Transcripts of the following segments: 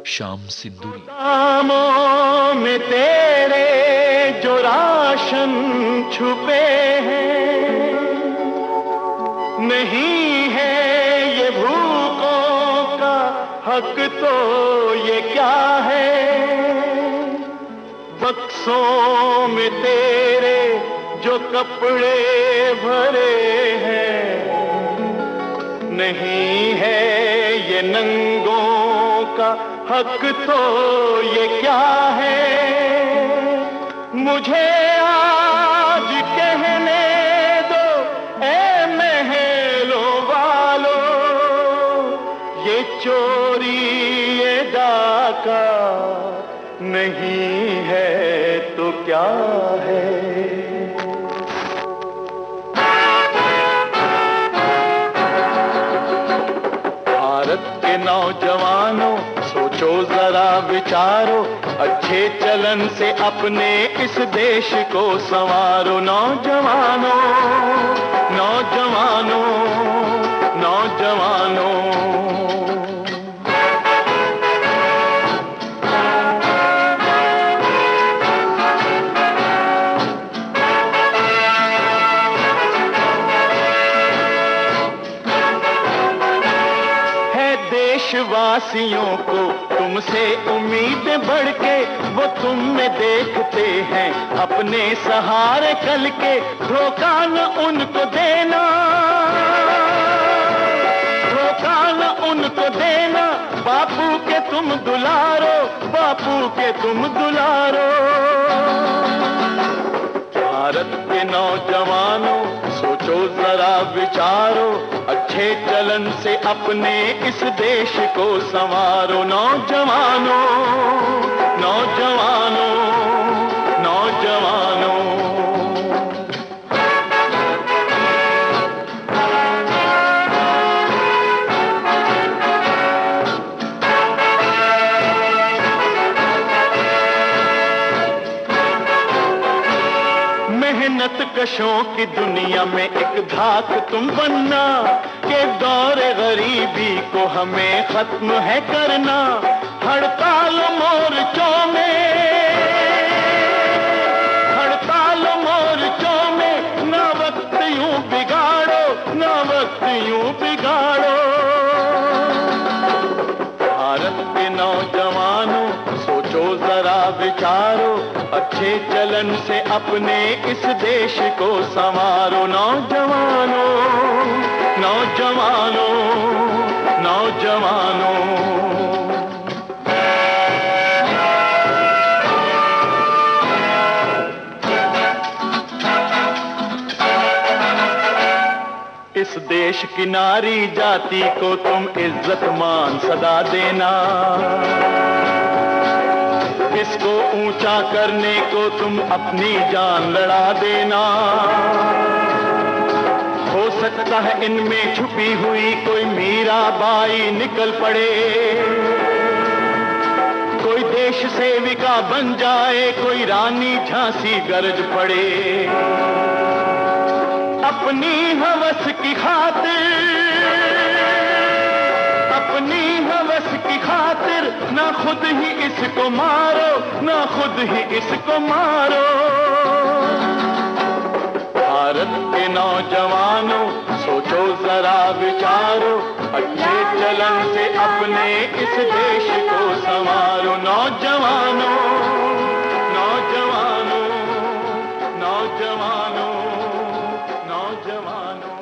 श्याम सिंदूरी। दामों में तेरे जो राशन छुपे हैं, नहीं है ये भूखों का हक तो ये क्या है। बक्सों में तेरे जो कपड़े भरे हैं, नहीं है ये नंगों का हक तो ये क्या है। मुझे आज कहने दो ए महलों वालों, ये चोरी ये डाका नहीं है तो क्या है। भारत के नौजवानों सोचो जरा विचारो, अच्छे चलन से अपने इस देश को संवारो। नौजवानों नौजवानों नौजवानों, देशवासियों को तुमसे उम्मीदें बढ़ के, वो तुम में देखते हैं अपने सहारे कल के। धोखा न उनको देना, धोखा न उनको देना, बापू के तुम दुलारो, बापू के तुम दुलारो। भारत के नौजवानों सोचो जरा विचारो, अच्छे चलन से अपने इस देश को संवारो। नौजवानों नौजवानों नौजवानों, मेहनत कशों की दुनिया में एक धाक तुम बनना, के दौरे गरीबी को हमें खत्म है करना। हड़ताल मोर्चों में, हड़ताल मोर्चों में, ना वक्त यूं बिगाड़ो, ना वक्त यूं बिगाड़ो। भारत के नौजवानों सोचो जरा विचारो, अच्छे चलन से अपने इस देश को संवारो। नौजवानों नौजवानों नौजवानों, इस देश की नारी जाति को तुम इज्जत मान सदा देना। इसको ऊंचा करने को तुम अपनी जान लड़ा देना। हो सकता है इनमें छुपी हुई कोई मीराबाई निकल पड़े, कोई देश सेविका बन जाए, कोई रानी झांसी गरज पड़े। अपनी हवस की खातिर, अपनी हवस की खातिर, ना खुद ही इसको मारो, ना खुद ही इसको मारो। भारत के नौजवानों सोचो जरा विचारो, अच्छे चलन से अपने इस देश को संवारो। नौजवानों नौजवानों नौजवानों नौजवानों,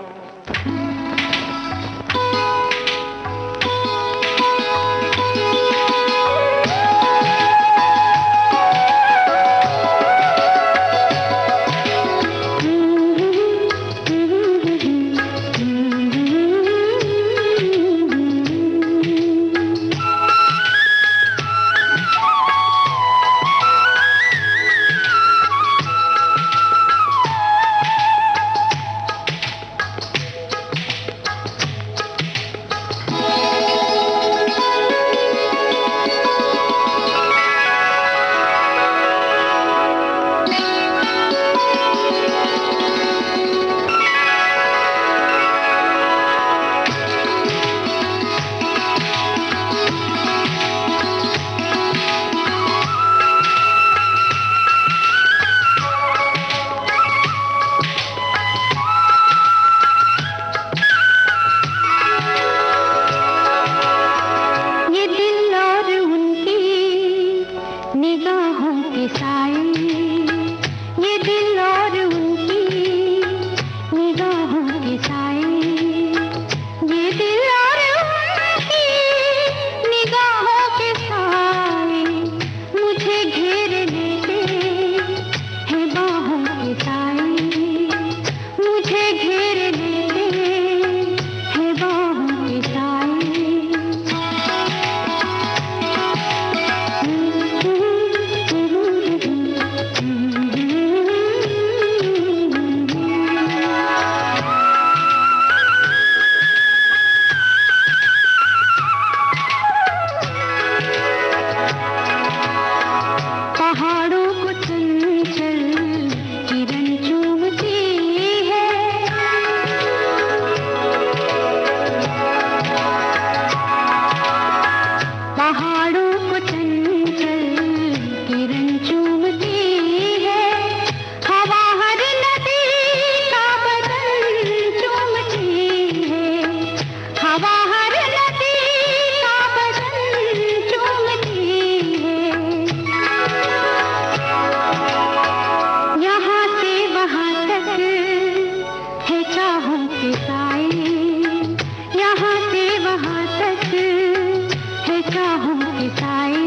निगाहों के साए,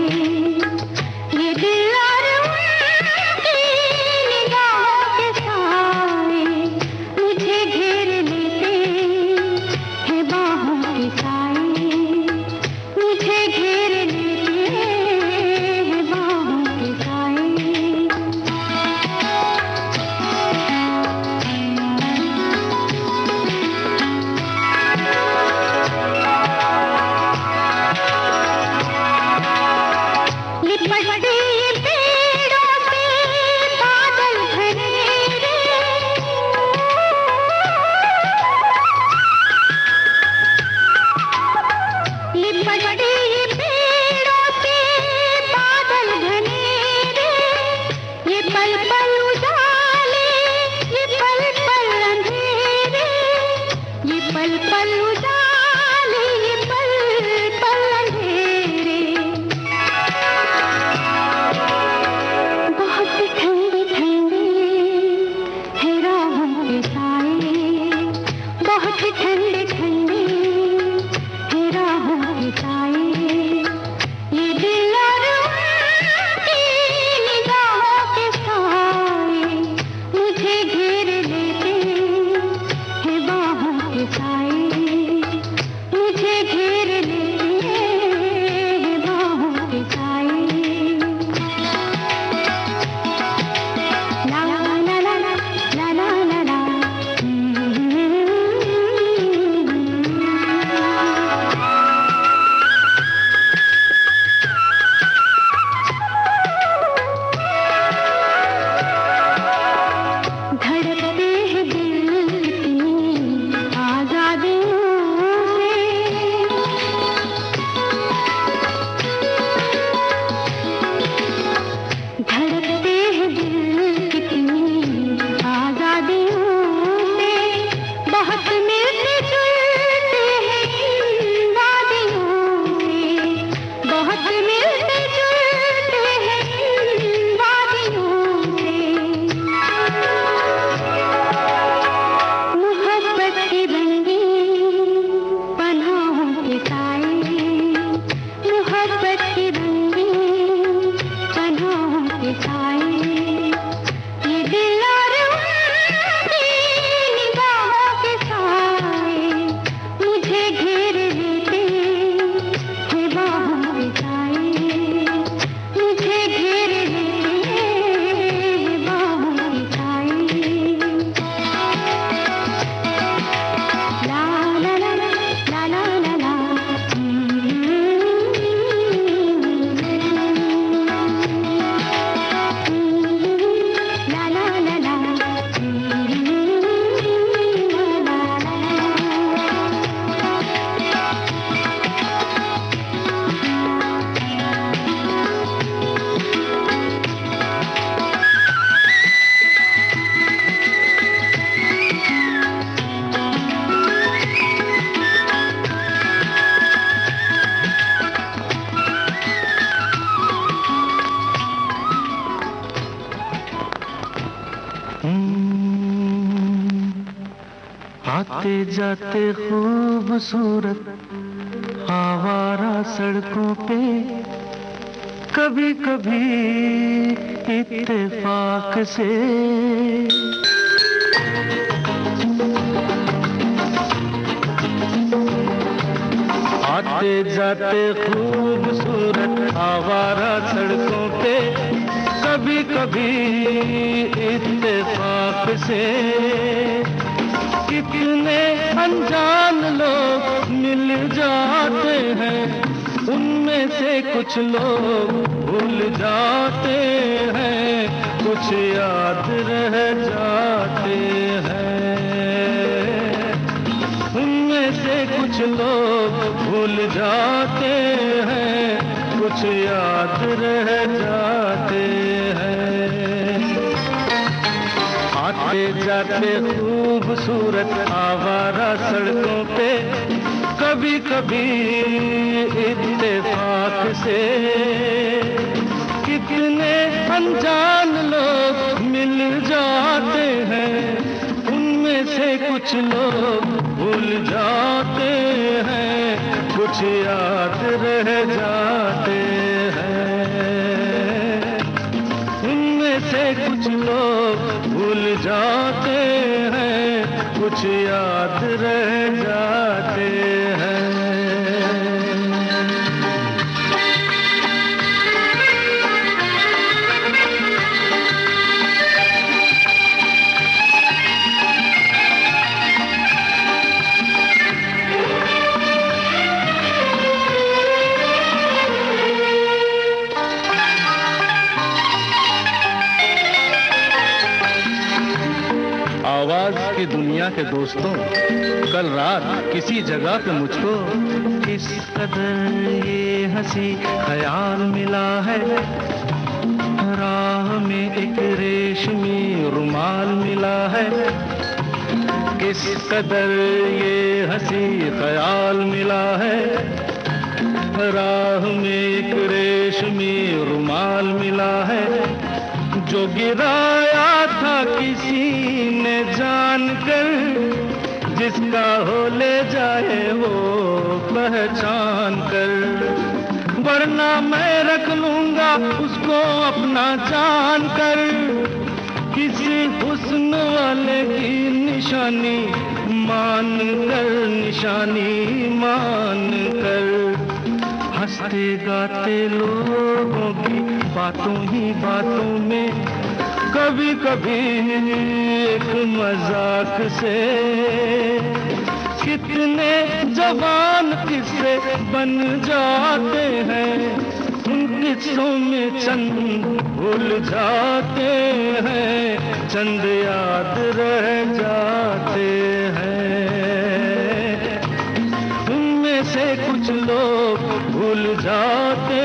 ये दिल और उनकी निगाहों के साए मुझे घेर लेते हैं बाहों के साए, मुझे घेर लेते हैं बाहों के साए। लिपटते ये पेड़ों से बादल घनेरे, लिपटते ये पेड़ों से बादल घनेरे, ये पल पल उजाले, ये पल पल अंधेरे, ये पल पल उजाले, ये पल पल अंधेरे। बहुत ठंडे ठंडे है राहों के साए, बहुत ठंडे ठंडे है राहों के साए, ये दिल और उनकी निगाहों के साए मुझे घेर लेते हैं बाहों के साए, मुझे घेर लेते हैं बाहों के साए। ला ला ला ला ला ला ला ला। धड़कते हैं दिल कितनी आजादियों से, धड़कते हैं दिल कितनी आजादियों से, बहुत मिलते जुलते हैं इन वादियों से, बहुत मिलते जुलते हैं इन वादियों से। मोहब्बत की रंगीन पनाहों के साए, मोहब्बत की रंगीन पनाहों के साए, ये दिल और उनकी निगाहों के साए मुझे घेर लेते हैं बाहों के साए, मुझे घेर लेते हैं बाहों के साए। ला ला ला ला ला ला ला। ला ला ला ला। आते जाते खूबसूरत आवारा सड़कों पे, कभी कभी इत्तेफाक से आते जाते खूबसूरत आवारा सड़कों पे, कभी कभी इत्तेफाक से कितने अनजान लोग मिल जाते हैं, उनमें से कुछ लोग भूल जाते हैं, कुछ याद रह जाते हैं, उनमें से कुछ लोग भूल जाते हैं, कुछ याद रह जाते हैं। आते जाते खूबसूरत आवारा सड़कों पे, कभी कभी इत्तेफाक से कितने अनजान लोग मिल जाते हैं, उनमें से कुछ लोग भूल जाते हैं, कुछ कुछ याद रह जाते हैं, उनमें से कुछ लोग भूल जाते हैं, कुछ याद रह जाते हैं। आवाज की दुनिया के दोस्तों, कल रात किसी जगह पे मुझको किस कदर ये हंसी ख्याल मिला है, राह में एक रेशमी रुमाल मिला है, किस कदर ये हंसी ख्याल मिला है, राह में एक रेशमी रुमाल मिला है, जो गिराया था किसी ने जानकर, जिसका हो ले जाए वो पहचान कर, वरना मैं रख लूंगा उसको अपना जान कर, किसी हुस्न वाले की निशानी मान कर, निशानी मान कर। हंसते गाते लोगों की बातों ही बातों में कभी कभी एक मजाक से कितने जवान किस्से बन जाते हैं, उन किस्सों में चंद भूल जाते हैं, चंद याद रह जाते हैं, उनमें से कुछ लोग भूल जाते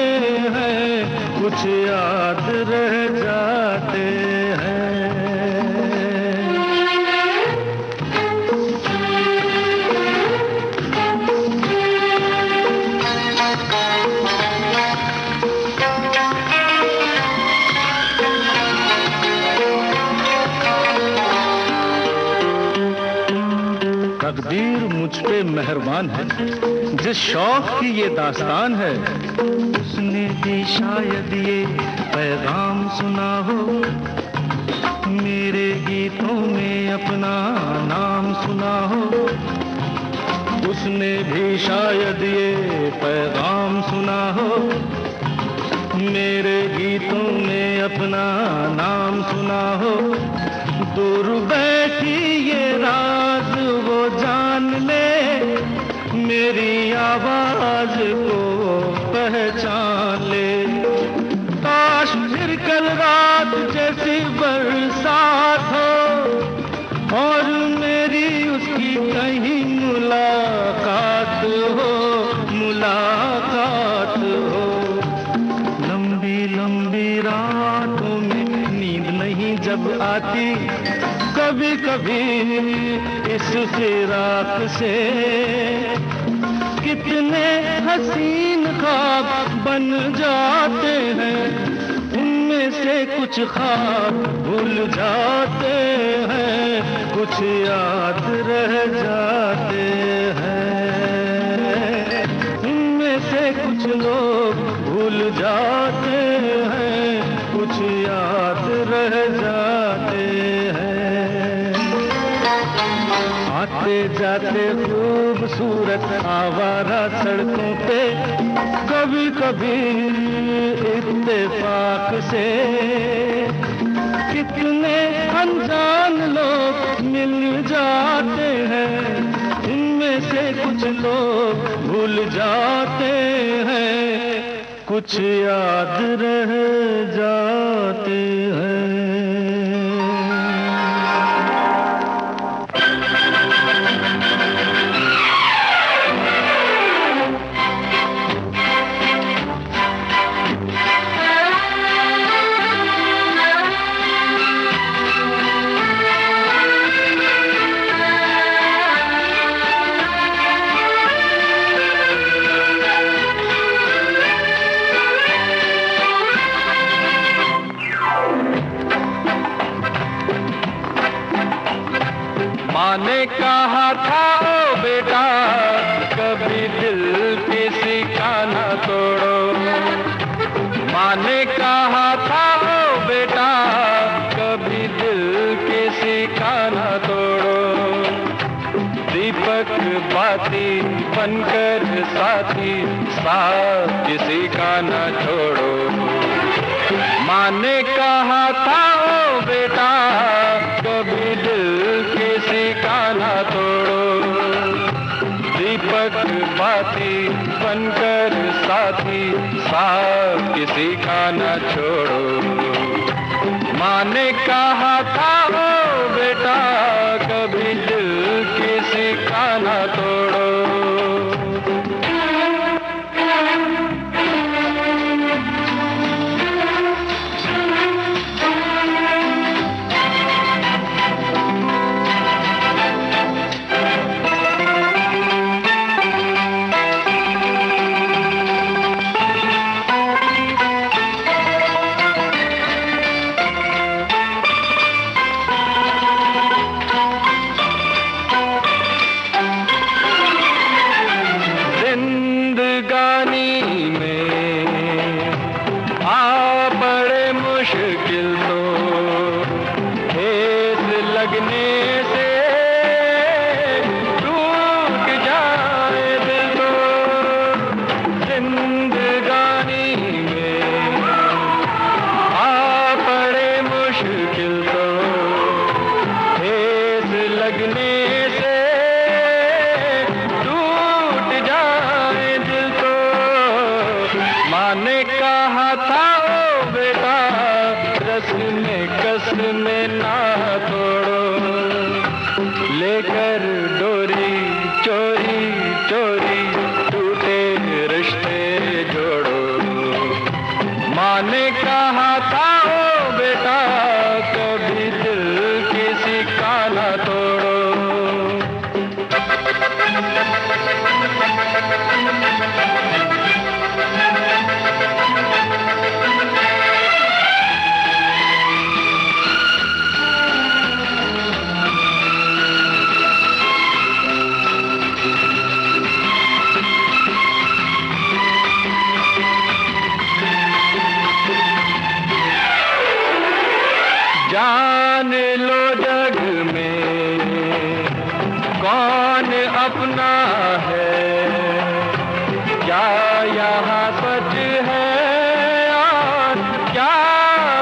हैं, कुछ याद रह जाते हैं। तकदीर मुझ पे मेहरबान है, जिस शौक की ये दास्तान है, उसने भी शायद ये पैगाम सुना हो, मेरे गीतों में अपना नाम सुना हो, उसने भी शायद ये पैगाम सुना हो, मेरे गीतों में अपना नाम सुना हो, दूर बैठी ये राज वो जान ले, मेरी आवाज को पहचान ले, काश फिर कल रात जैसी बरसात हो और मेरी उसकी कहीं मुलाकात हो, मुलाकात हो। लंबी लंबी रातों में नींद नहीं जब आती, कभी कभी इस फिराक से कितने हसीन ख्वाब बन जाते हैं, उनमें से कुछ ख्वाब भूल जाते हैं, कुछ याद रह जाते हैं, उनमें से कुछ लोग भूल जाते हैं, कुछ याद रह जाते हैं। आते जाते खूबसूरत आवारा सड़कों पे कभी कभी इत्तेफाक से कितने अनजान लोग मिल जाते हैं, इनमें से कुछ लोग भूल जाते हैं, कुछ याद रह जाते हैं। माँ ने कहा था ओ बेटा, कभी दिल की माँ ने कहा था ओ बेटा कभी दिल किसी का ना तोड़ो, दीपक बाती बनकर साथी साथ किसी का ना छोड़ो। माँ ने कहा था ओ बेटा कभी दिल किसी का ना तोड़ो, दीपक बाती बनकर साथी साथ किसी का ना छोड़ो। माँ ने कहा था ओ बेटा कभी दिल किसी का ना तोड़ो। जान लो जग में कौन अपना है, क्या यहाँ सच है और क्या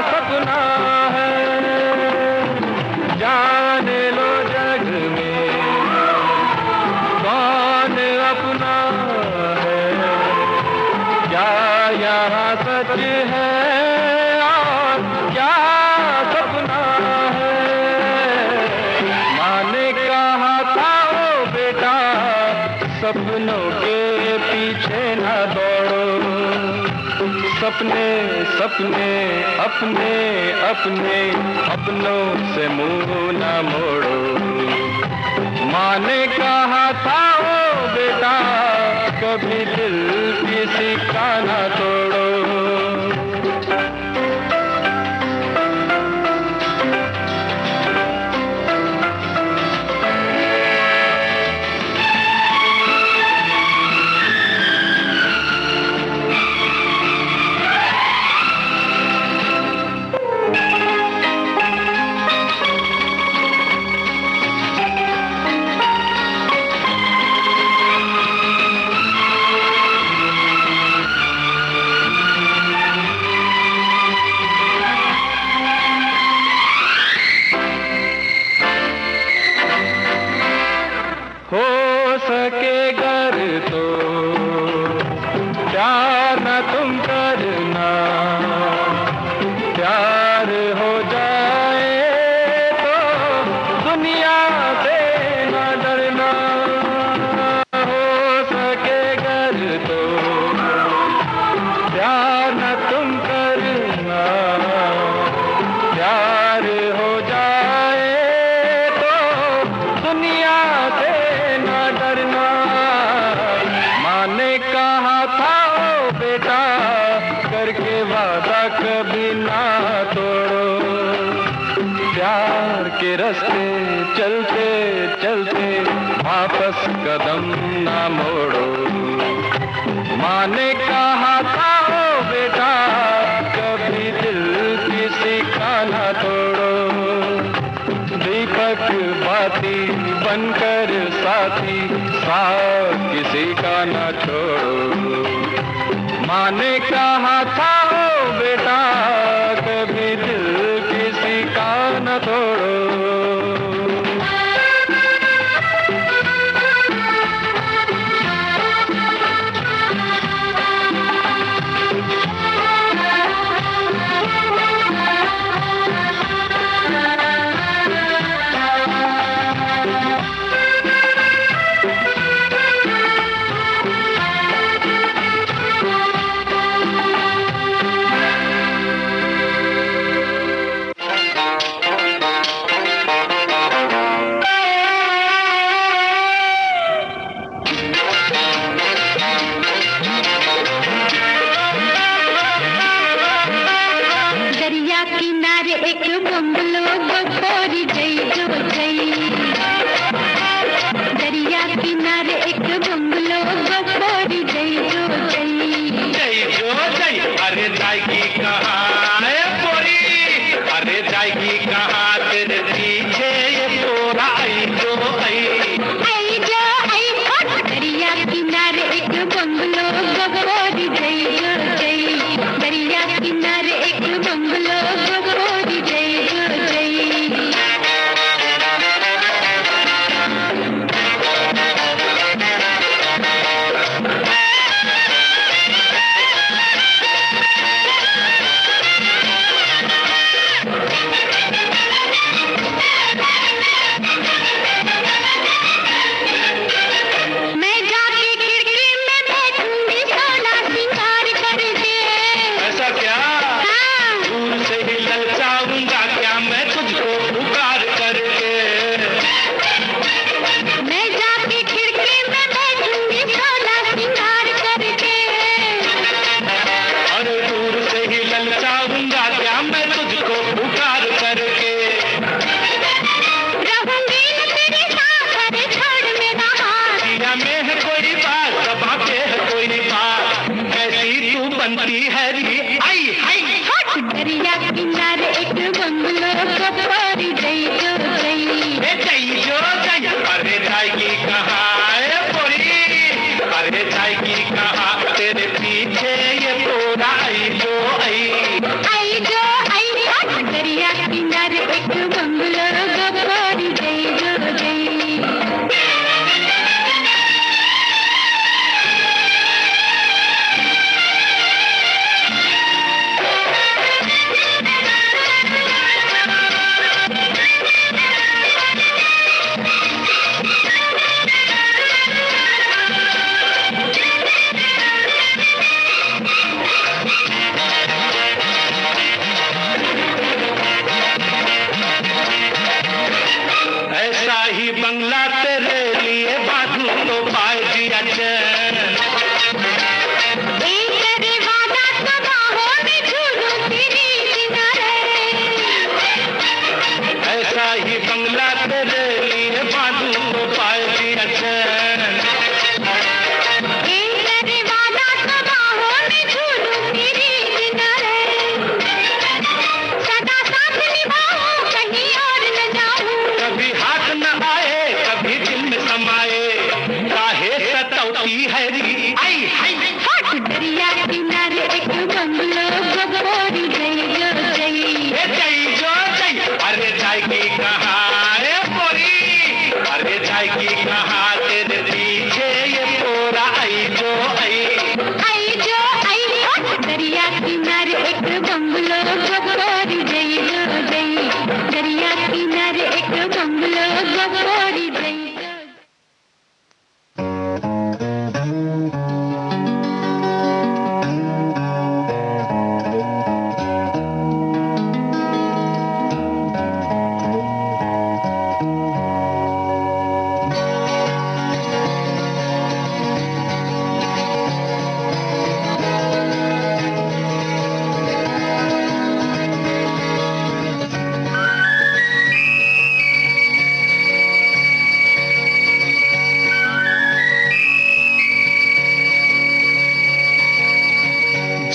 सपना है। जान लो जग में कौन अपना है, क्या यहाँ सच है और क्या सपना है। माँ ने कहा था ओ बेटा सपनों के पीछे ना दौड़ो, सपने सपने अपने अपने अपनों से मुंह ना मोड़ो। माँ ने कहा था ओ बेटा कभी दिल किसी का ना तोड़ो। चाहा था ओ बेटा, कभी दिल किसी का न तोड़ो।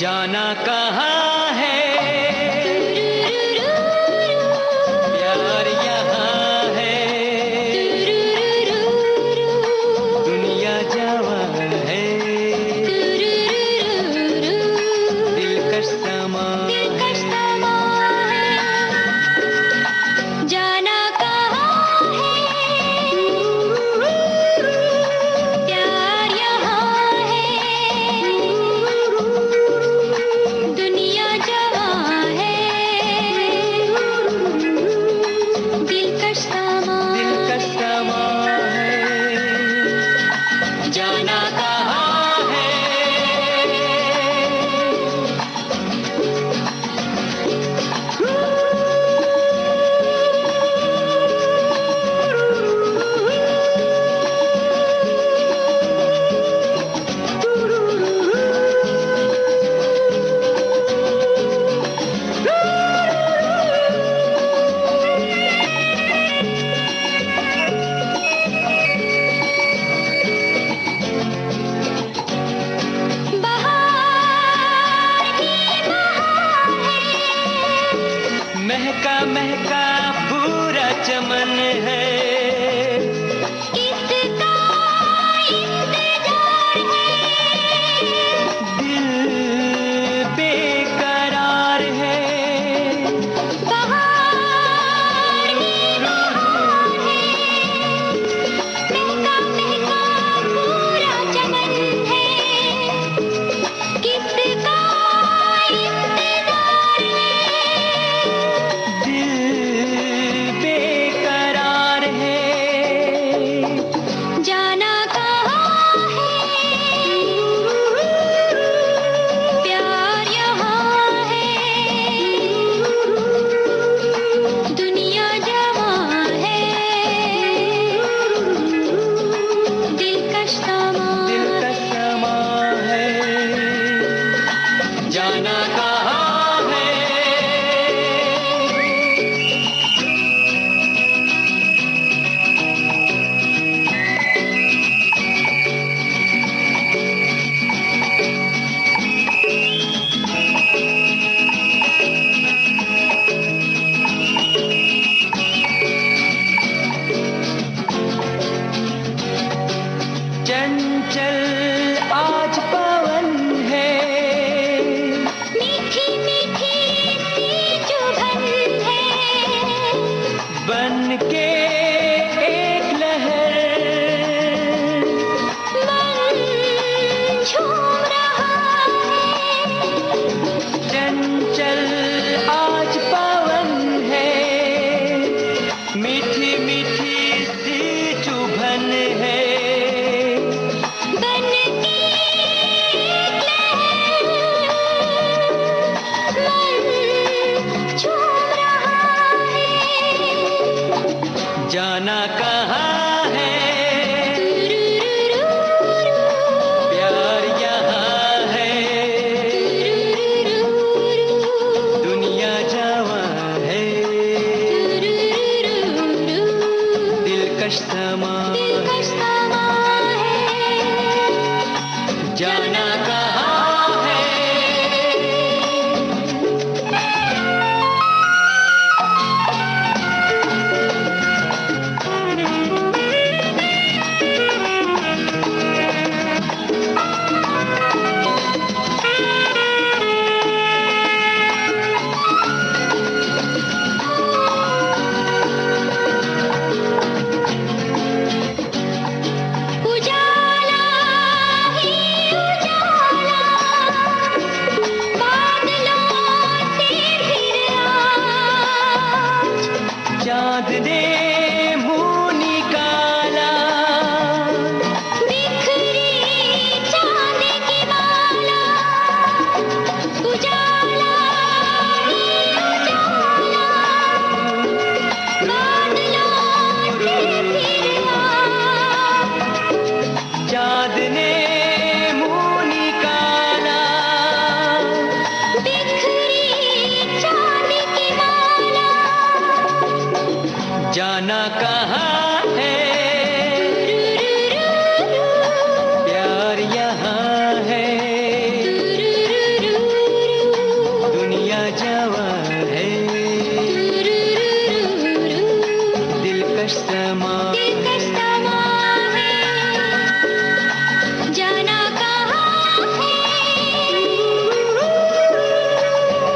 जाना कहाँ है प्यार यहाँ है दुनिया जवां है जाना कहाँ है। चंचल आज पवन है, मीठी मीठी सी चुभन है, बन के एक लहर मन झूम रहा है। चंचल आज पवन है, मीठी मीठी सी चुभन है, बन के मन झूम रहा है। जाना कहाँ है, प्यार यहाँ है, दुनिया जवां है, दिलकश समा दिलकश समा है। जाना कहाँ है। उजाला ही उजाला, बादलों से फिर आज चाँद ने मुँह निकाला, बिखरी चांद की माला। उजाला ही उजाला, बादलों से फिर आज चाँद ने मुँह निकाला, बिखरी चांद की माला। जाना कहाँ है, प्यार यहाँ है, दुनिया जवां है, दिलकश समा दिलकश समा है। जाना कहाँ है,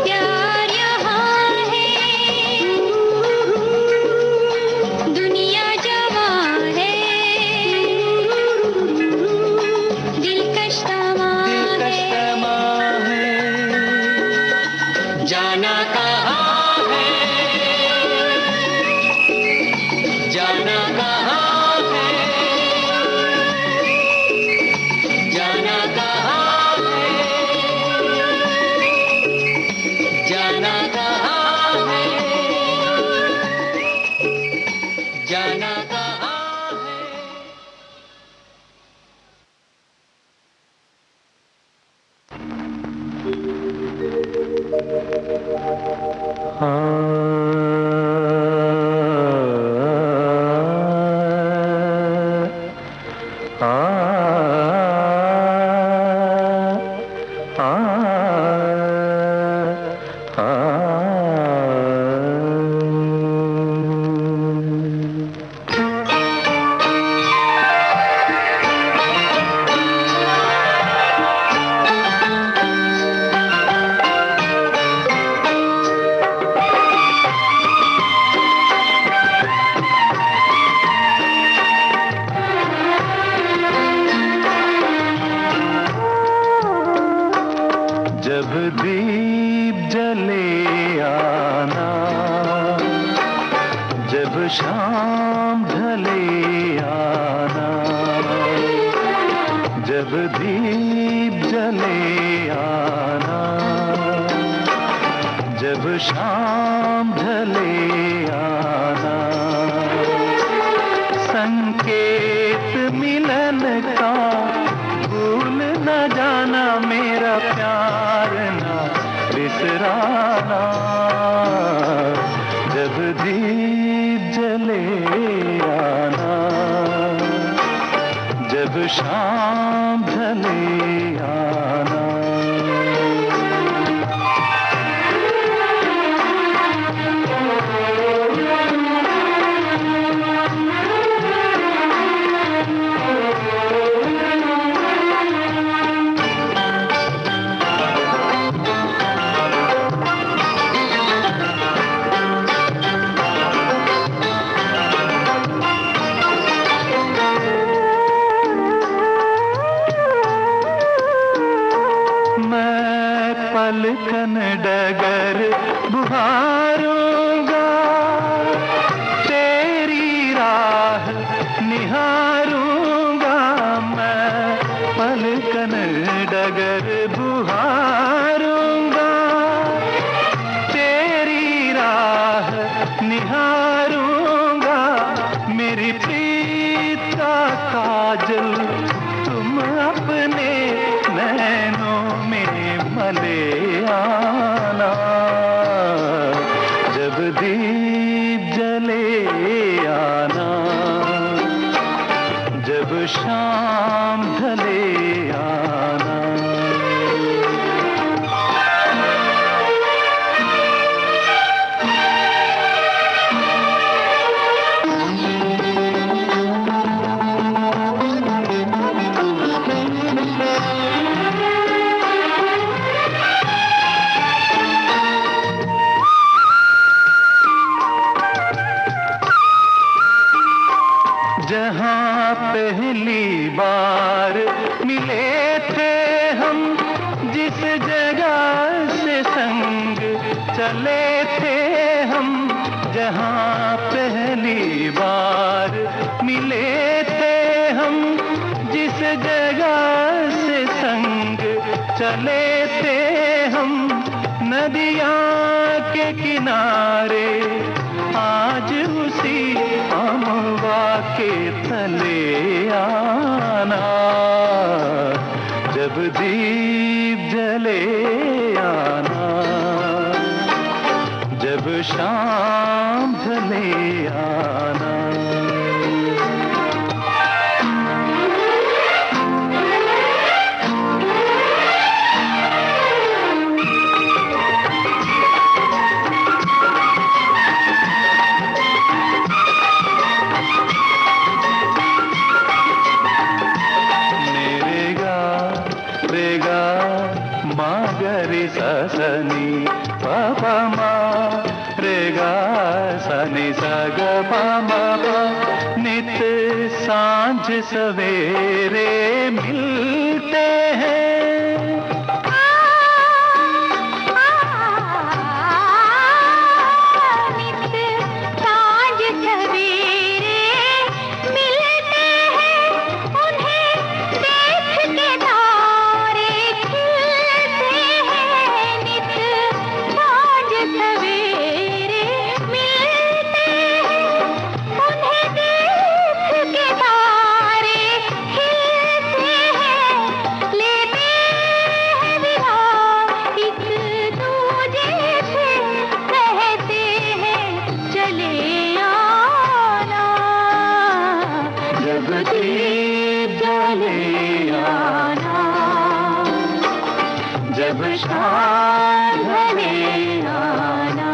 प्यार यहाँ है, दुनिया जवां है, दिलकश समा दिलकश है। समा है। जाना कहाँ है, जाना कहाँ है, जाना कहाँ है, जाना कहाँ है, जाना कहाँ है। जब दीप जले आना, जब शाम ढले आना, जब दीप जले आना, जब शाम ढले आना, संकेत मिलन का भूल न जाना, मेरा प्यार ना बिसराना, जब दीप जले आना, जब शाम ढले आना। पलकन डगर बुहारूंगा, तेरी राह निहारूंगा। मैं पलकन डगर बुहारूंगा, तेरी राह निहारूंगा। मेरी प्रीत का काजल तुम अपने नैनों में मले आना, जब दीप जले आना, जब शाम ढले आना। जहाँ पहली बार मिले थे हम, जिस जगह से संग चले थे हम। जहाँ पहली बार मिले थे हम, जिस जगह से संग चले थे हम। नदियाँ के किनारे आज उसी अमवा के तले आना, जब दीप जले आना, जब शाम ढले आना। सनी पापा मा रे गा सनी सा ग पा मा पा। नित सांझ सवेरे मिलते हैं, नित सांझ सवेरे मिलते हैं। उन्हें देख के तारे खिलते हैं। नित सांझ सवेरे मिलते हैं। उन्हें देख के तारे खिलते हैं। लेते हैं विराम एक दूजे से, कहते हैं चले आना, जब दीप जले आना, जब शाम ढले आना।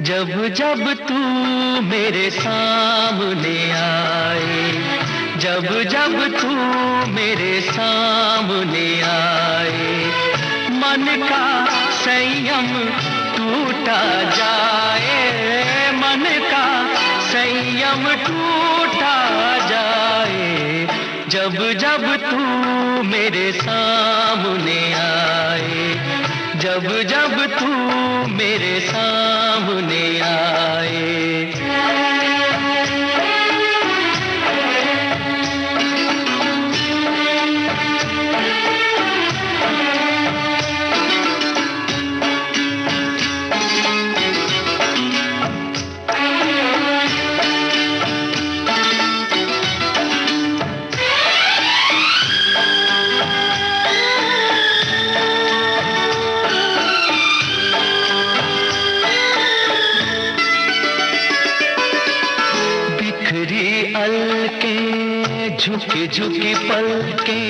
जब जब तू मेरे सामने आए, जब जब तू मेरे सामने आए, मन का संयम टूटा जाए, मन का संयम टूटा जाए, जब जब तू मेरे सामने आए, जब जब तू मेरे सामने आए। झुकी झुकी पलके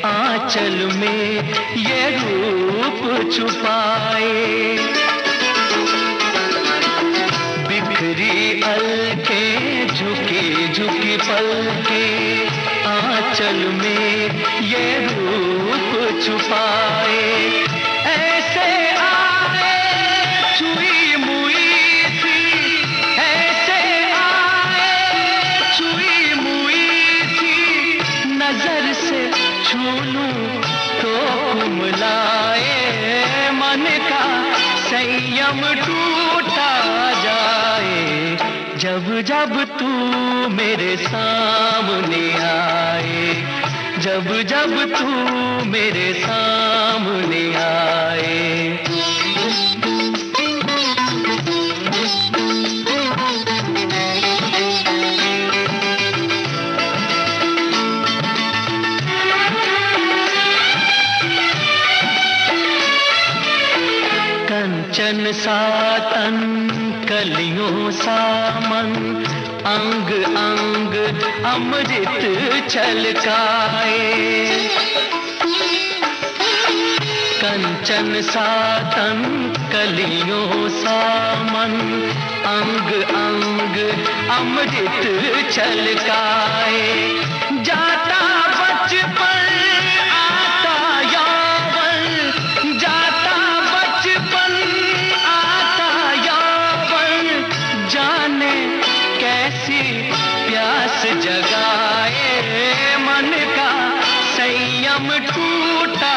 आंचल में ये रूप छुपाए, बिखरी अलके झुकी झुकी पलके आंचल में ये रूप छुपाए। ऐसे आए छुई मुई सी, ऐसे आए छुई नजर से छू लूं तो कुमलाए, मन का संयम टूटा जाए, जब जब तू मेरे सामने आए, जब जब तू मेरे सामने आए। कंचन सातन कलियों सामन, अंग अंग अमृत छलकाए, कंचन सातन कलियों सामन, अंग अंग अमृत छलकाए, जाता बचपन आता यौवन, जाता बचपन आता यौवन, जाने कैसी प्यास जगाए, मन का संयम टूटा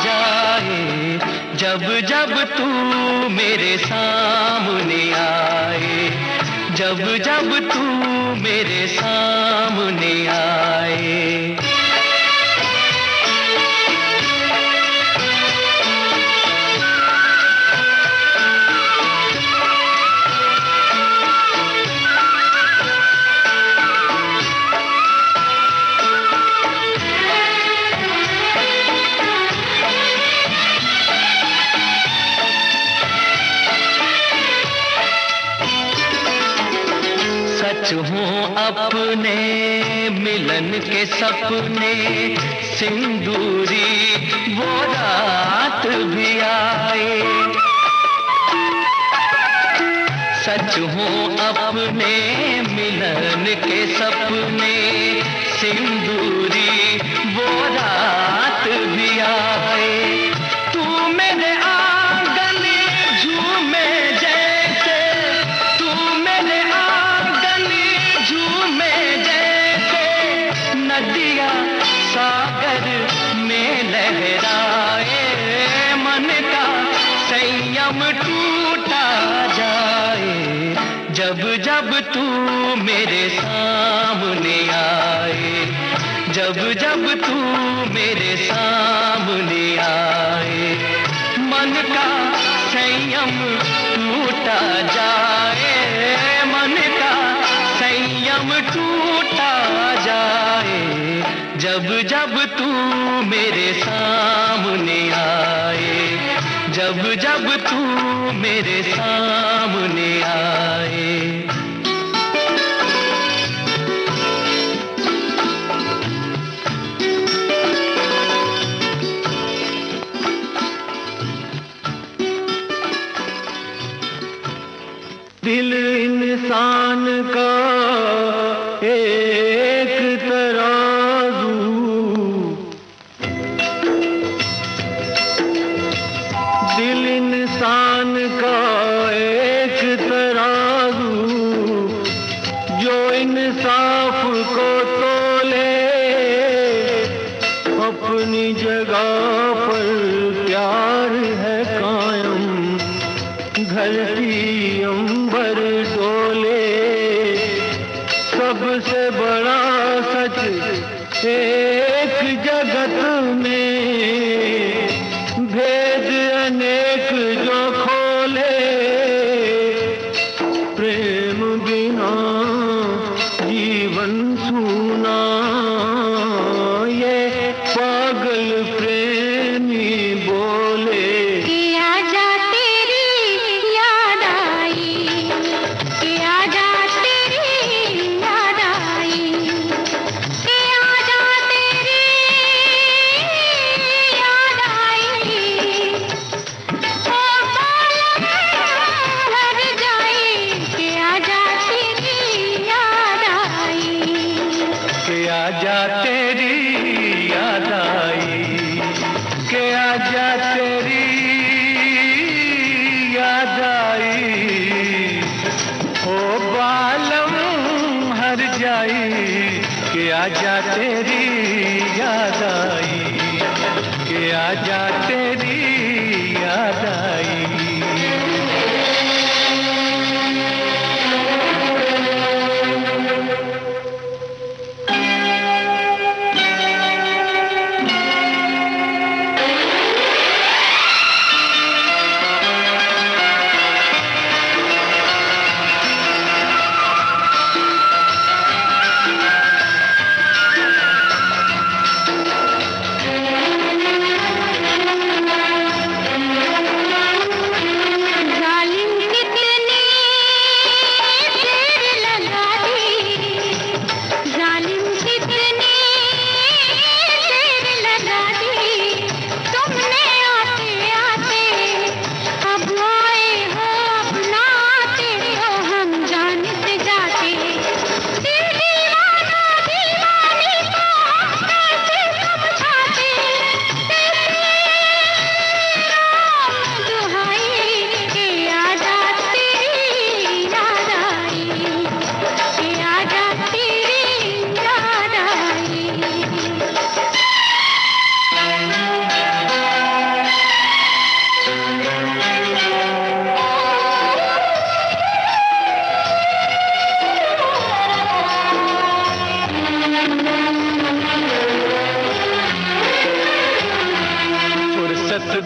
जाए, जब जब तू मेरे सामने आए, जब जब तू मेरे सामने आए। सच हों अपने मिलन के सपने, सिंदूरी वो रात भी आए, सच हों अपने मिलन के सपने, सिंदूरी वो रात भी आए, तू मेरे आंगन झूमे जैसे, तू मेरे झूमे जैसे, नदिया सागर में लहराए, मन का संयम टूटा जाए, जब जब तू मेरे सामने आए, जब जब तू मेरे सामने आए, मन का संयम टूटा जाए, मन का संयम टूटा जाए, जब जब तू मेरे सामने आए, जब जब तू मेरे सामने आए। दिल इंसान का एक तराजू, आजा तेरी याद आई, ओ बालम हर जाई कि आजा तेरी याद आई, कि आजा तेरी याद आई।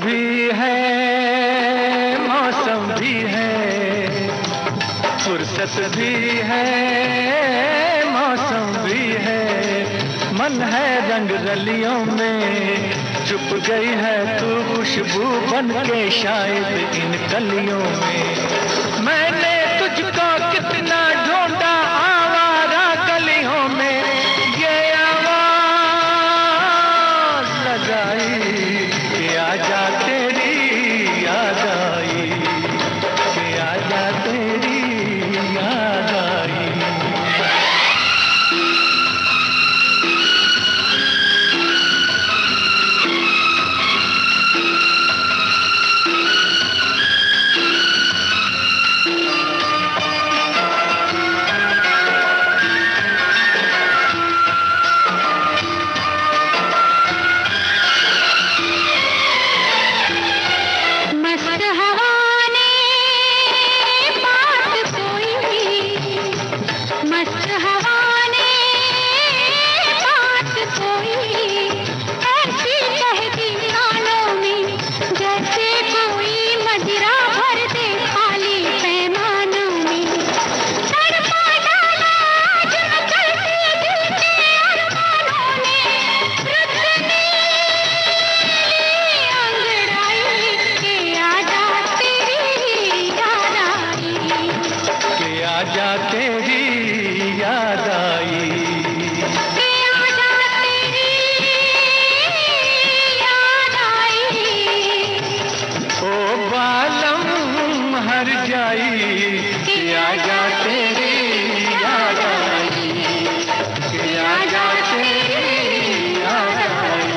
भी है मौसम भी है, फुर्सत भी है मौसम भी है, मन है रंग रलियों में, चुप गई है तू खुशबू बन के शायद इन कलियों में। मैंने तुझको कितना ढूंढा आवारा गलियों में, ये आवाज लगाई कि आजा तेरी याद आई, कि आजा तेरी याद आई। आजा तेरी याद आई, आजा तेरी याद आई, ओ बालम हर जाई कि आजा तेरी याद आई, कि आजा तेरी याद आई।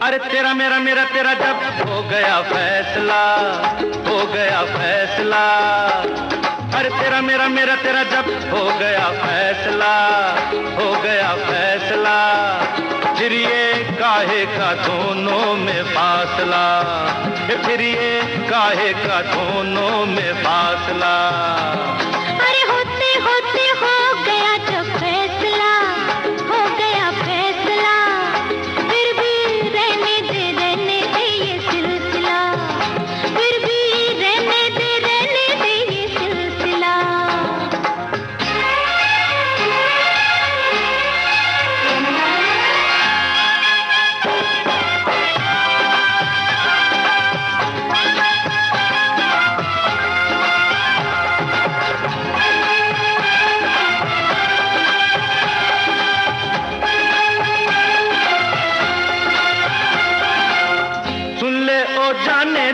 अरे तेरा मेरा मेरा तेरा जब हो गया फैसला, हो गया फैसला। अरे तेरा मेरा मेरा तेरा जब हो गया फैसला, हो गया फैसला। फिर ये काहे का दोनों में फासला, फिर ये काहे का दोनों में फासला। अरे होते होते हो गया जब फैसला, हो गया फैसला, फिर भी रहने दे ये सिलसिला, फिर भी रहने दे ये सिलसिला।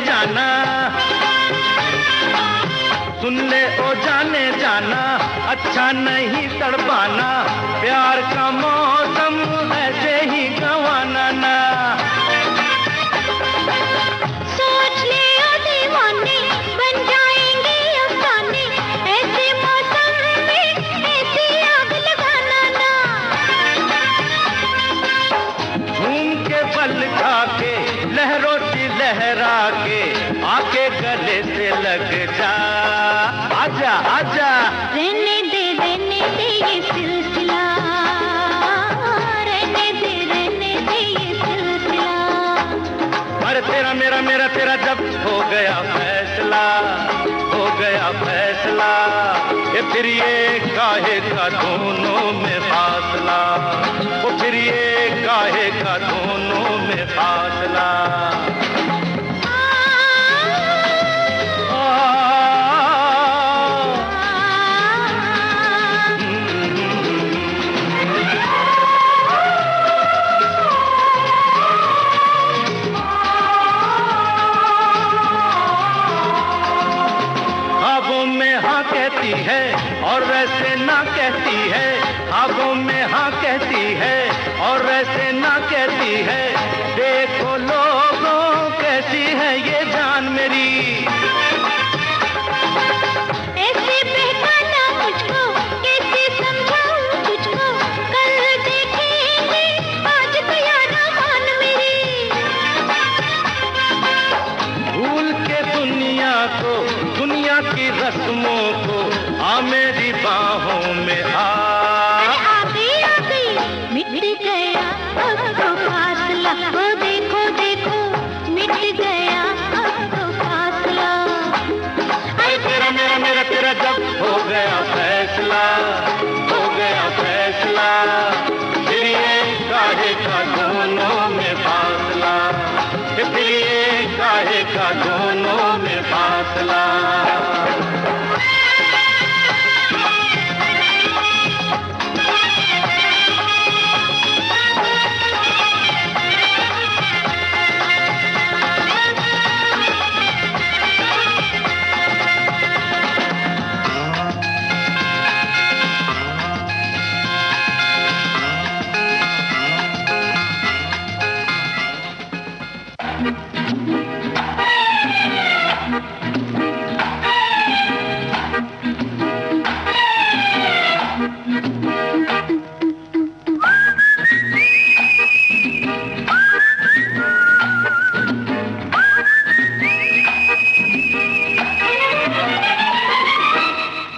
जाना सुन ले ओ जाने जाना, अच्छा नहीं तड़पाना, प्यार का मौसम ऐसे ही गंवाना ना। सोच ले ओ दीवाने, बन जाएंगे अफसाने, ऐसे मौसम में ऐसी आग लगाना ना। घूम के बल खा के लहरों की लहरा के आके गले से लग जा, आजा आजा। रहने दे ये सिलसिला, रहने दे ये सिलसिला। अरे तेरा मेरा मेरा तेरा जब हो गया फैसला, हो गया फैसला, ये फिर ये काहे का दोनों में फासला, वो फिर ये काहे का दोनों में फासला। कहती है और वैसे ना कहती है, ख्वाबों में हाँ कहती है और वैसे ना कहती है। देखो लोगों कैसी है ये जान मेरी, ऐसे बहकाना मुझको, कैसे समझाऊं तुझको, कल देखेंगे आज तो यारा मान मेरी। भूल के दुनिया को, दुनिया की रस्मों को, आ मेरी बाहों में आ गई मिट गया अब तो फासला, वो देखो देखो मिट गया अब तो फासला। अरे तेरा मेरा मेरा तेरा जब हो गया फैसला, हो गया फैसला, फिर ये काहे का दोनों में फासला, फिर ये काहे का दोनों में फासला।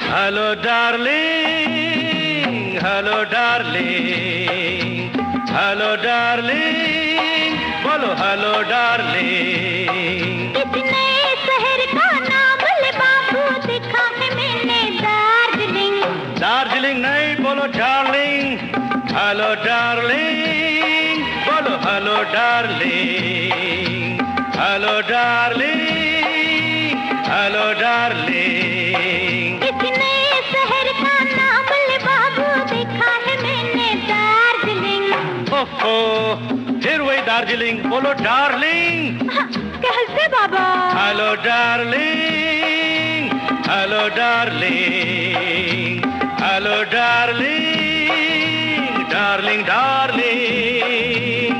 Hello darling, hello darling, hello darling, बोलो hello darling। कितने शहर का नाम ले बाबू देखा है मैंने, दार्जिलिंग। दार्जिलिंग नहीं, बोलो डार्लिंग, hello darling, बोलो hello darling, hello darling, hello darling। कितने शहर का नाम ले बाबू देखा है मैंने, दार्जिलिंग। ओहो, फिर वही दार्जिलिंग, बोलो डार्लिंग। हाँ, कैसे बाबा? Hello darling, hello darling, hello darling, darling darling.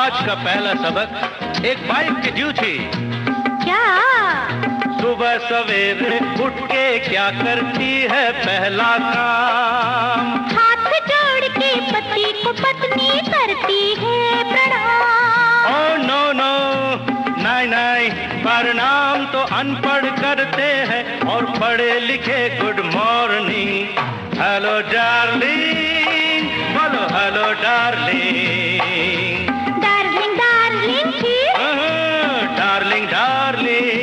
आज का पहला सबक एक बाइक की ड्यू थी। क्या? सुबह सवेरे उठ के क्या करती है पहला काम? हाथ जोड़ के पति को पत्नी करती है प्रणाम। ओह नो नो, नहीं नहीं, प्रणाम तो अनपढ़ करते हैं और पढ़े लिखे गुड मॉर्निंग। हेलो डार्लिंग, बोलो हेलो डार्लिंग। डार्लिंग डार्लिंग जी। Darling darling.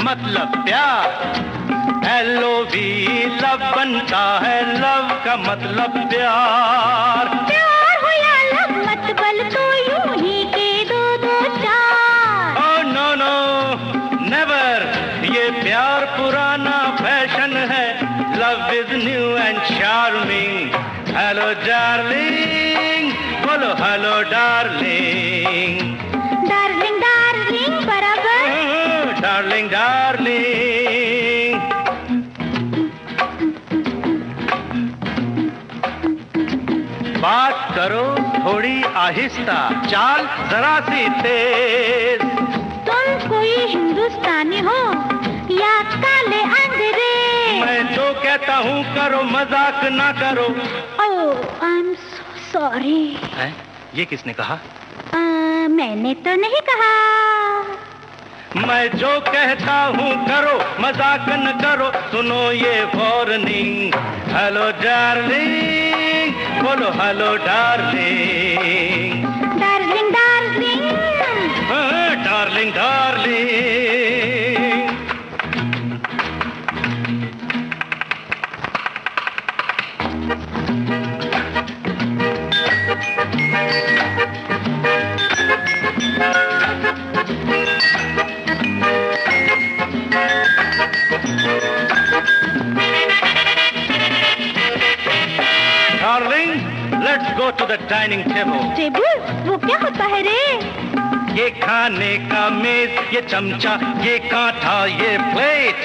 मतलब प्यार। LOV लव बनता है, लव का मतलब प्यार। प्यार हो या लव मत बल तो यूं ही के दो दो चार। ओह नो नो, नेवर, ये प्यार पुराना फैशन है। Love is new and charming. Hello darling, बोलो हेलो डार्लिंग। डार्लिंग डार्लिंग बराबर। Darling darling. बात करो थोड़ी आहिस्ता, चाल जरा सी तेज। तुम कोई हिंदुस्तानी हो या काले अंग्रेज? मैं जो कहता हूँ करो, मजाक ना करो। ओह आई एम सॉरी। ये किसने कहा? मैंने तो नहीं कहा। मैं जो कहता हूँ करो, मजाक न करो, सुनो ये वार्निंग। हेलो डार्लिंग, बोलो hello darling. Darling darling. Darling darling. Darling, let's go to the dining table. Table? वो क्या होता है रे? ये खाने का मेज, ये चमचा, ये कांटा, ये प्लेट।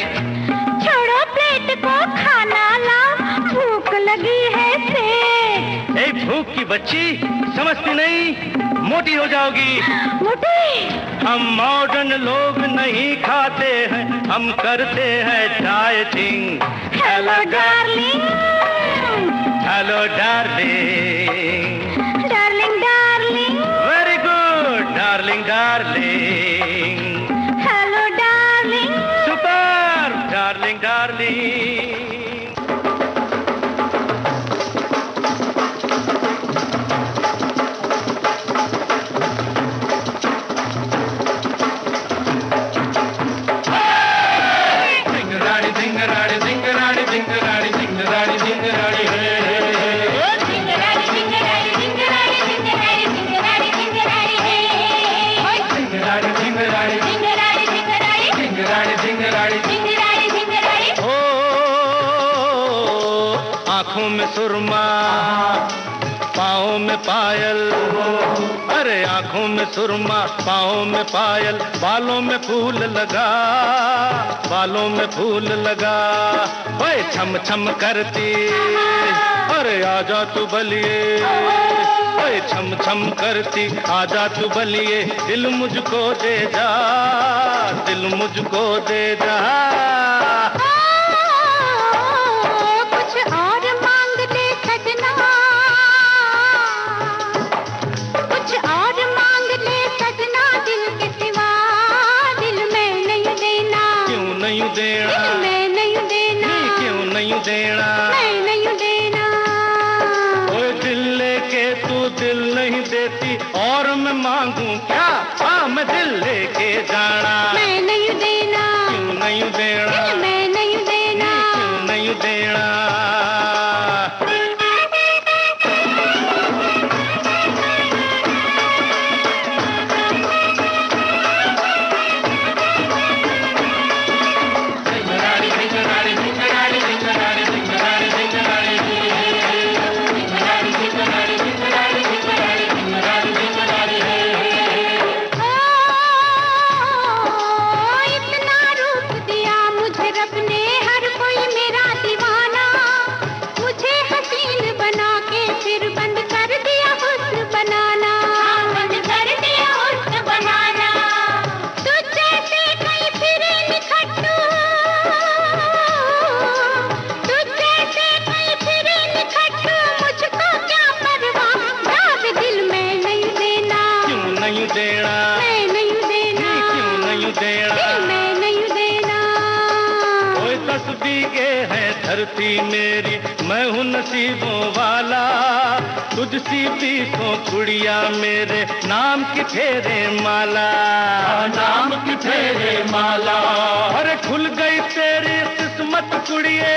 छोड़ो प्लेट को, खाना लाओ, भूख लगी है से। ए भूख की बच्ची, समझती नहीं, मोटी हो जाओगी। मोटी? हम मॉडर्न लोग नहीं खाते हैं, हम करते हैं dieting. Hello darling. Hello darling. Darling darling. Very good, darling darling. Hello darling. Super, darling darling. आँखों में सुरमा, पाँव में पायल। अरे आँखों में सुरमा, पाँव में पायल, बालों में फूल लगा, बालों में फूल लगा। ओए छम छम करती, अरे आजा तू बलिए। ओए छम छम करती, आजा तू बलिए। दिल मुझको दे जा, दिल मुझको दे जा। और मैं मांगू क्या? हाँ मैं दिल लेके जाना। मैं नहीं देना। क्यों नहीं देना? मैं नहीं देना। क्यों नहीं देना? नहीं देना, मैं नहीं देना, क्यों नहीं देना, मैं नहीं देना। कोई 10 बीघे है धरती मेरी, मैं हूँ नसीबों वाला, तुझसी बीसों कुड़िया मेरे नाम की फेरे माला, नाम की फेरे माला। अरे खुल गई तेरी किस्मत कुड़िए,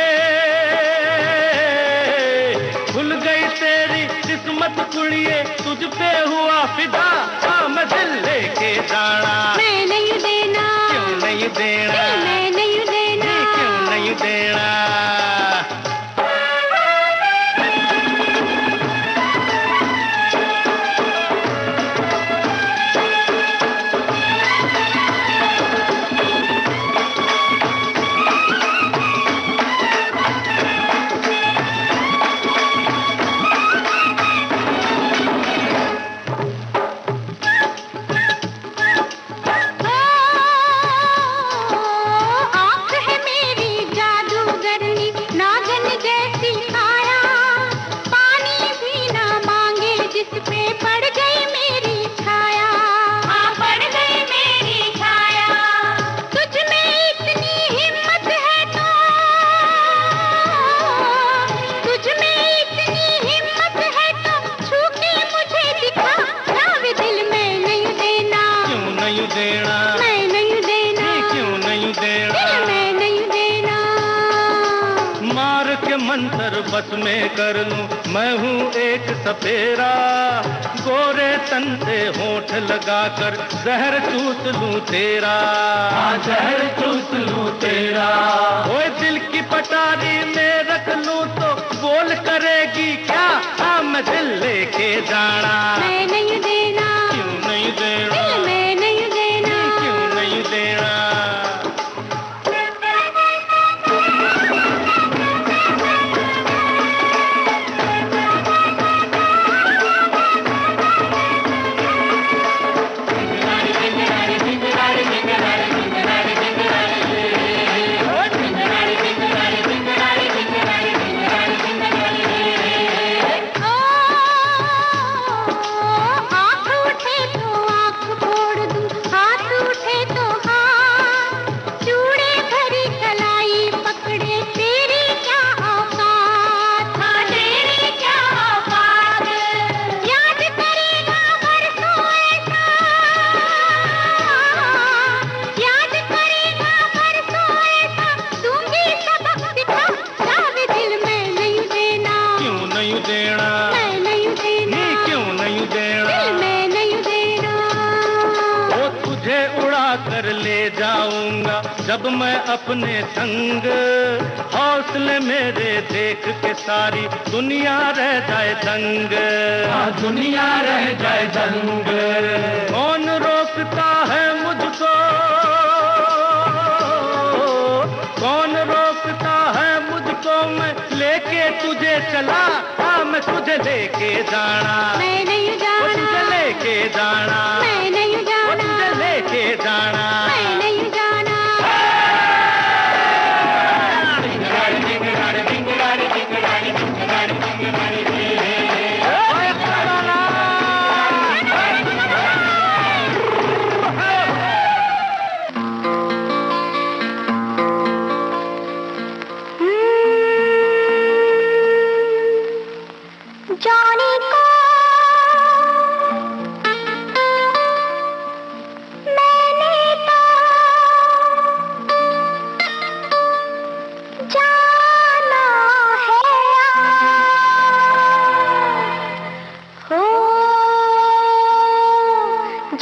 खुल गई तेरी किस्मत कुड़िए, तुझ पे हुआ फिदा, हाँ मैं दिल लेके जाना, मैं नहीं देना, क्यों नहीं देना, मैं नहीं देना, क्यों नहीं देना। मंतर बस में कर लूं, मैं हूँ एक सपेरा, गोरे तन से होठ लगाकर जहर चूस लूं तेरा, जहर चूस लूं तेरा। ओए दिल की पटारी में रख लूं तो बोल करेगी क्या, हाँ मैं दिल लेके जाना, मैं नहीं देना, क्यों नहीं देना, मैं नहीं देना, क्यों नहीं देना। जब मैं अपने संग, हौसले मेरे देख के सारी दुनिया रह जाए दंग, दुनिया रह जाए दंग। कौन रोकता है मुझको, कौन रोकता है मुझको, मैं लेके तुझे चला, हाँ मैं तुझे लेके जाना, मैं नहीं जाना, तुझे लेके जाना, मैं नहीं जाना, तुझे लेके जाना, मैं नहीं जाना। जाने को मैंने तो जाना है हो,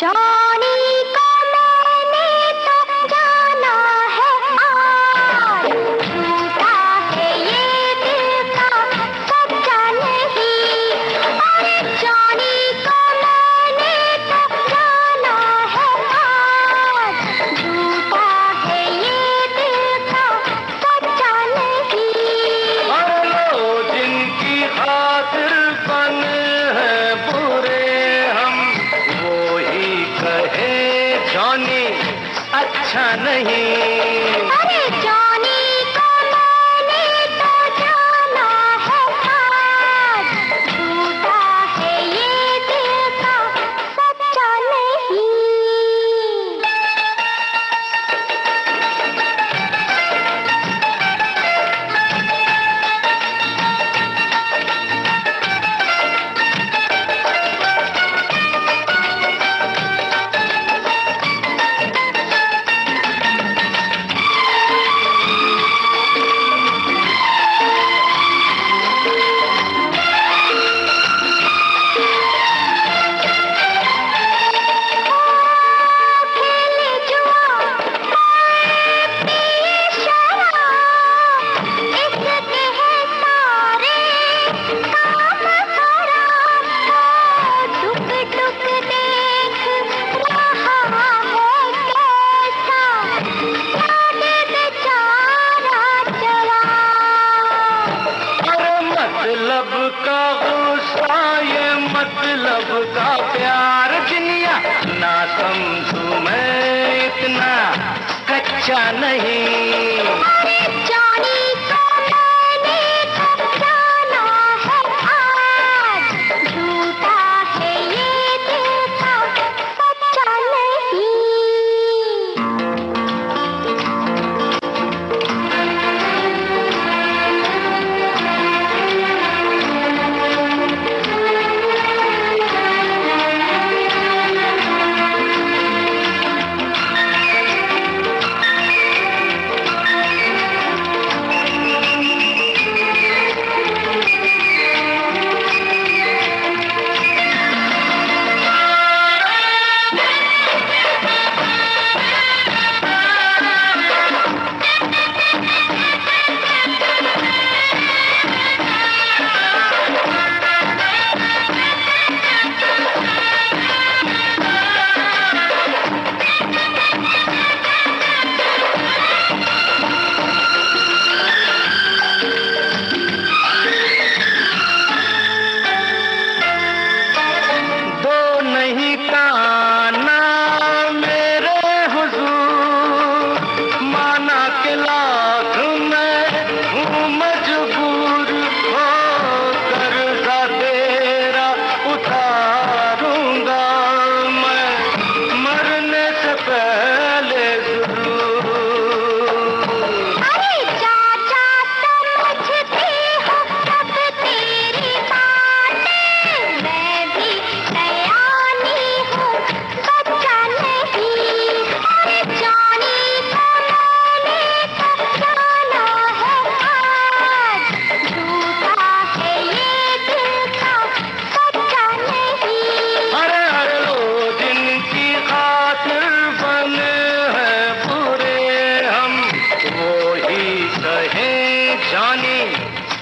जाने को मैंने तो जाना है आज, झूठा है ये दिल का सच्चा नहीं, अरे जाने को मैंने तो जाना है आज, झूठा है ये दिल का सच्चा नहीं। और लो जिनकी खातिर बन है बुरे हम, वो ही कहे जॉनी अच्छा नहीं, अरे जाने को मैंने तो जाना है आज, झूठा है ये दिल का सच्चा नहीं। प्यार जिनिया ना समझू मैं इतना कच्चा नहीं। जानी तो मैंने जाना है आज, झूठा है ये दिल का सच्चा नहीं।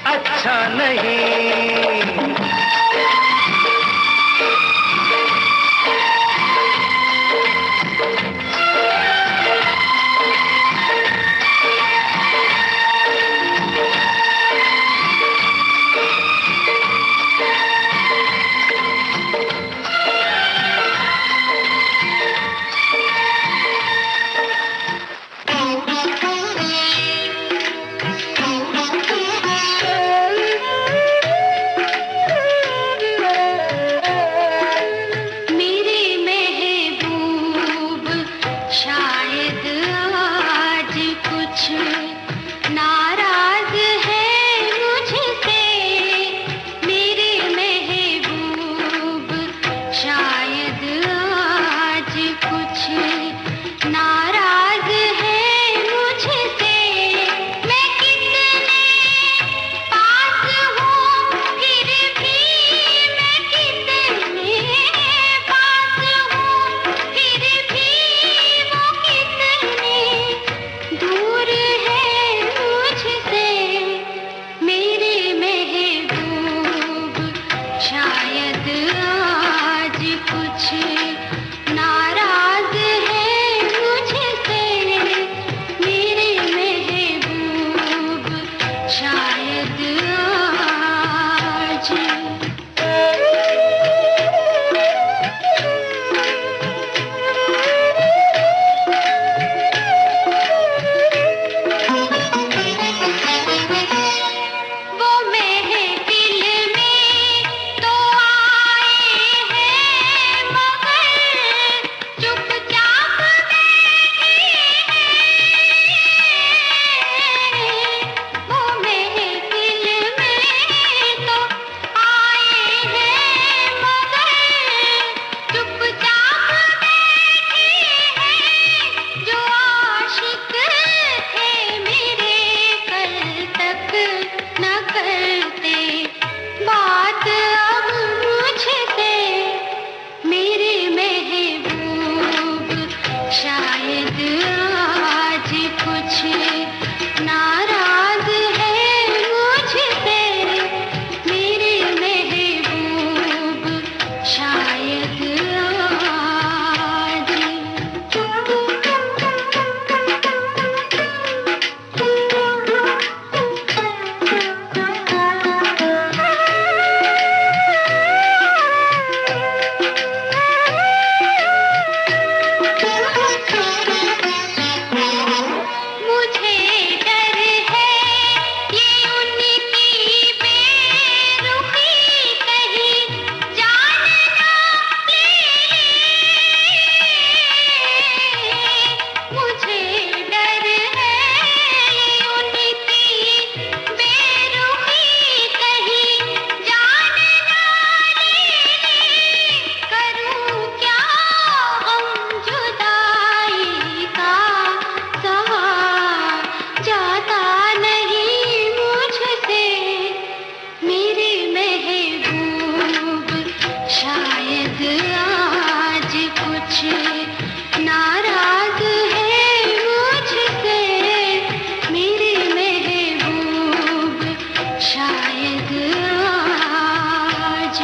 अच्छा नहीं। नाराज है मुझसे मेरे महबूब शायद आज।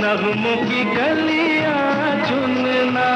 नगमों की कलियां चुनना।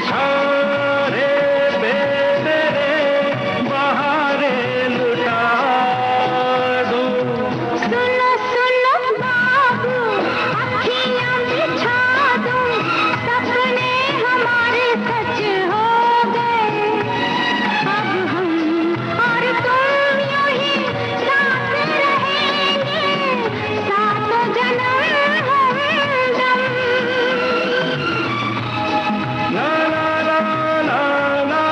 सारे बेतेरे बहारे लुटा दूं। सुनो सुनो बाबू, अखियां बिछा दूं, सपने हमारे सच हो गए। अब हम और तुम यूं ही साथ रहेंगे, सातों जन्म हमदम। ला ला ला ला ला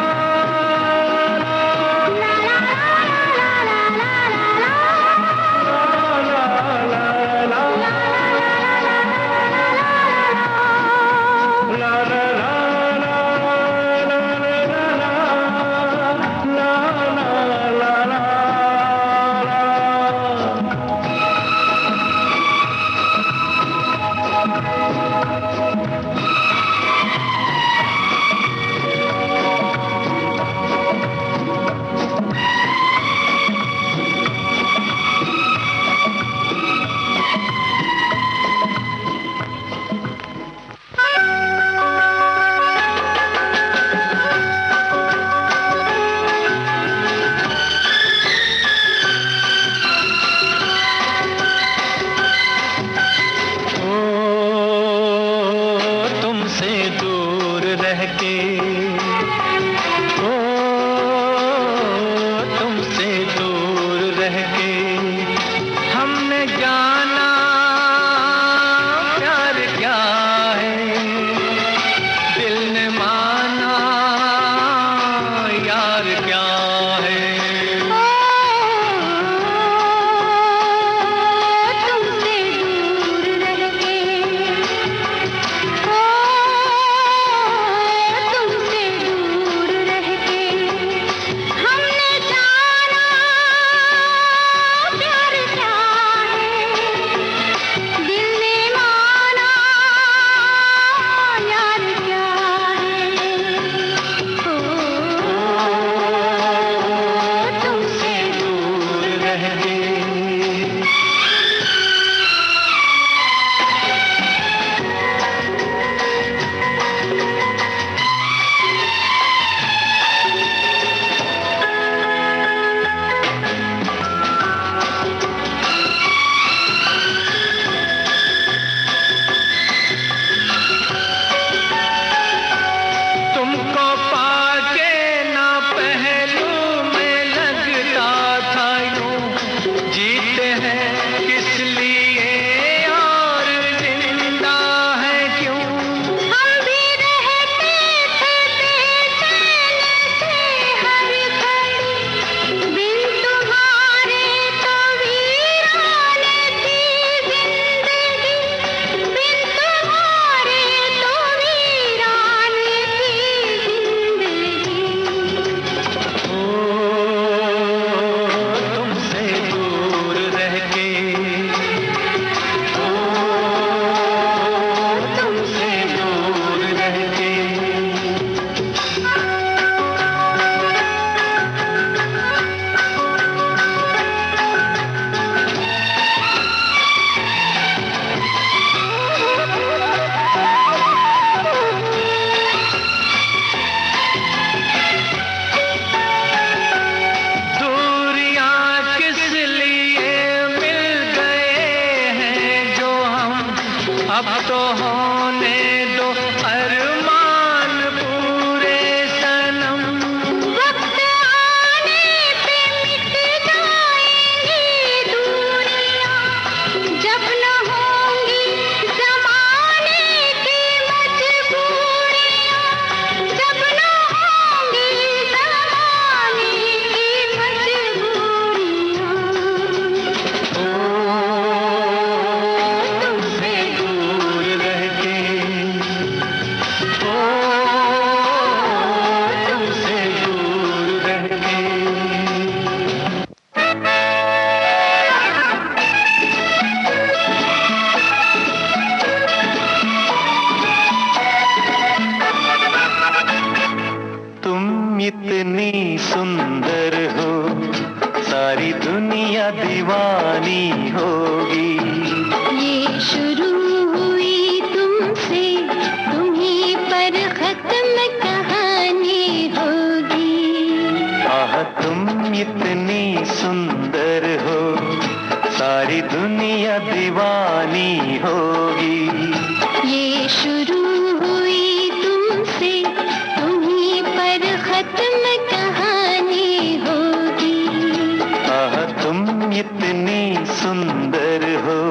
तुमसे दूर रह के, ओ तुमसे दूर रह के हमने जाना प्यार क्या है, दिल ने माना यार क्या है। तुमसे दूर रह के, तुमसे तुम इतनी सुंदर हो, सारी दुनिया दीवानी होगी। ये शुरू हुई तुमसे, तुम्हीं पर खत्म कहानी होगी। आह तुम इतनी सुंदर हो।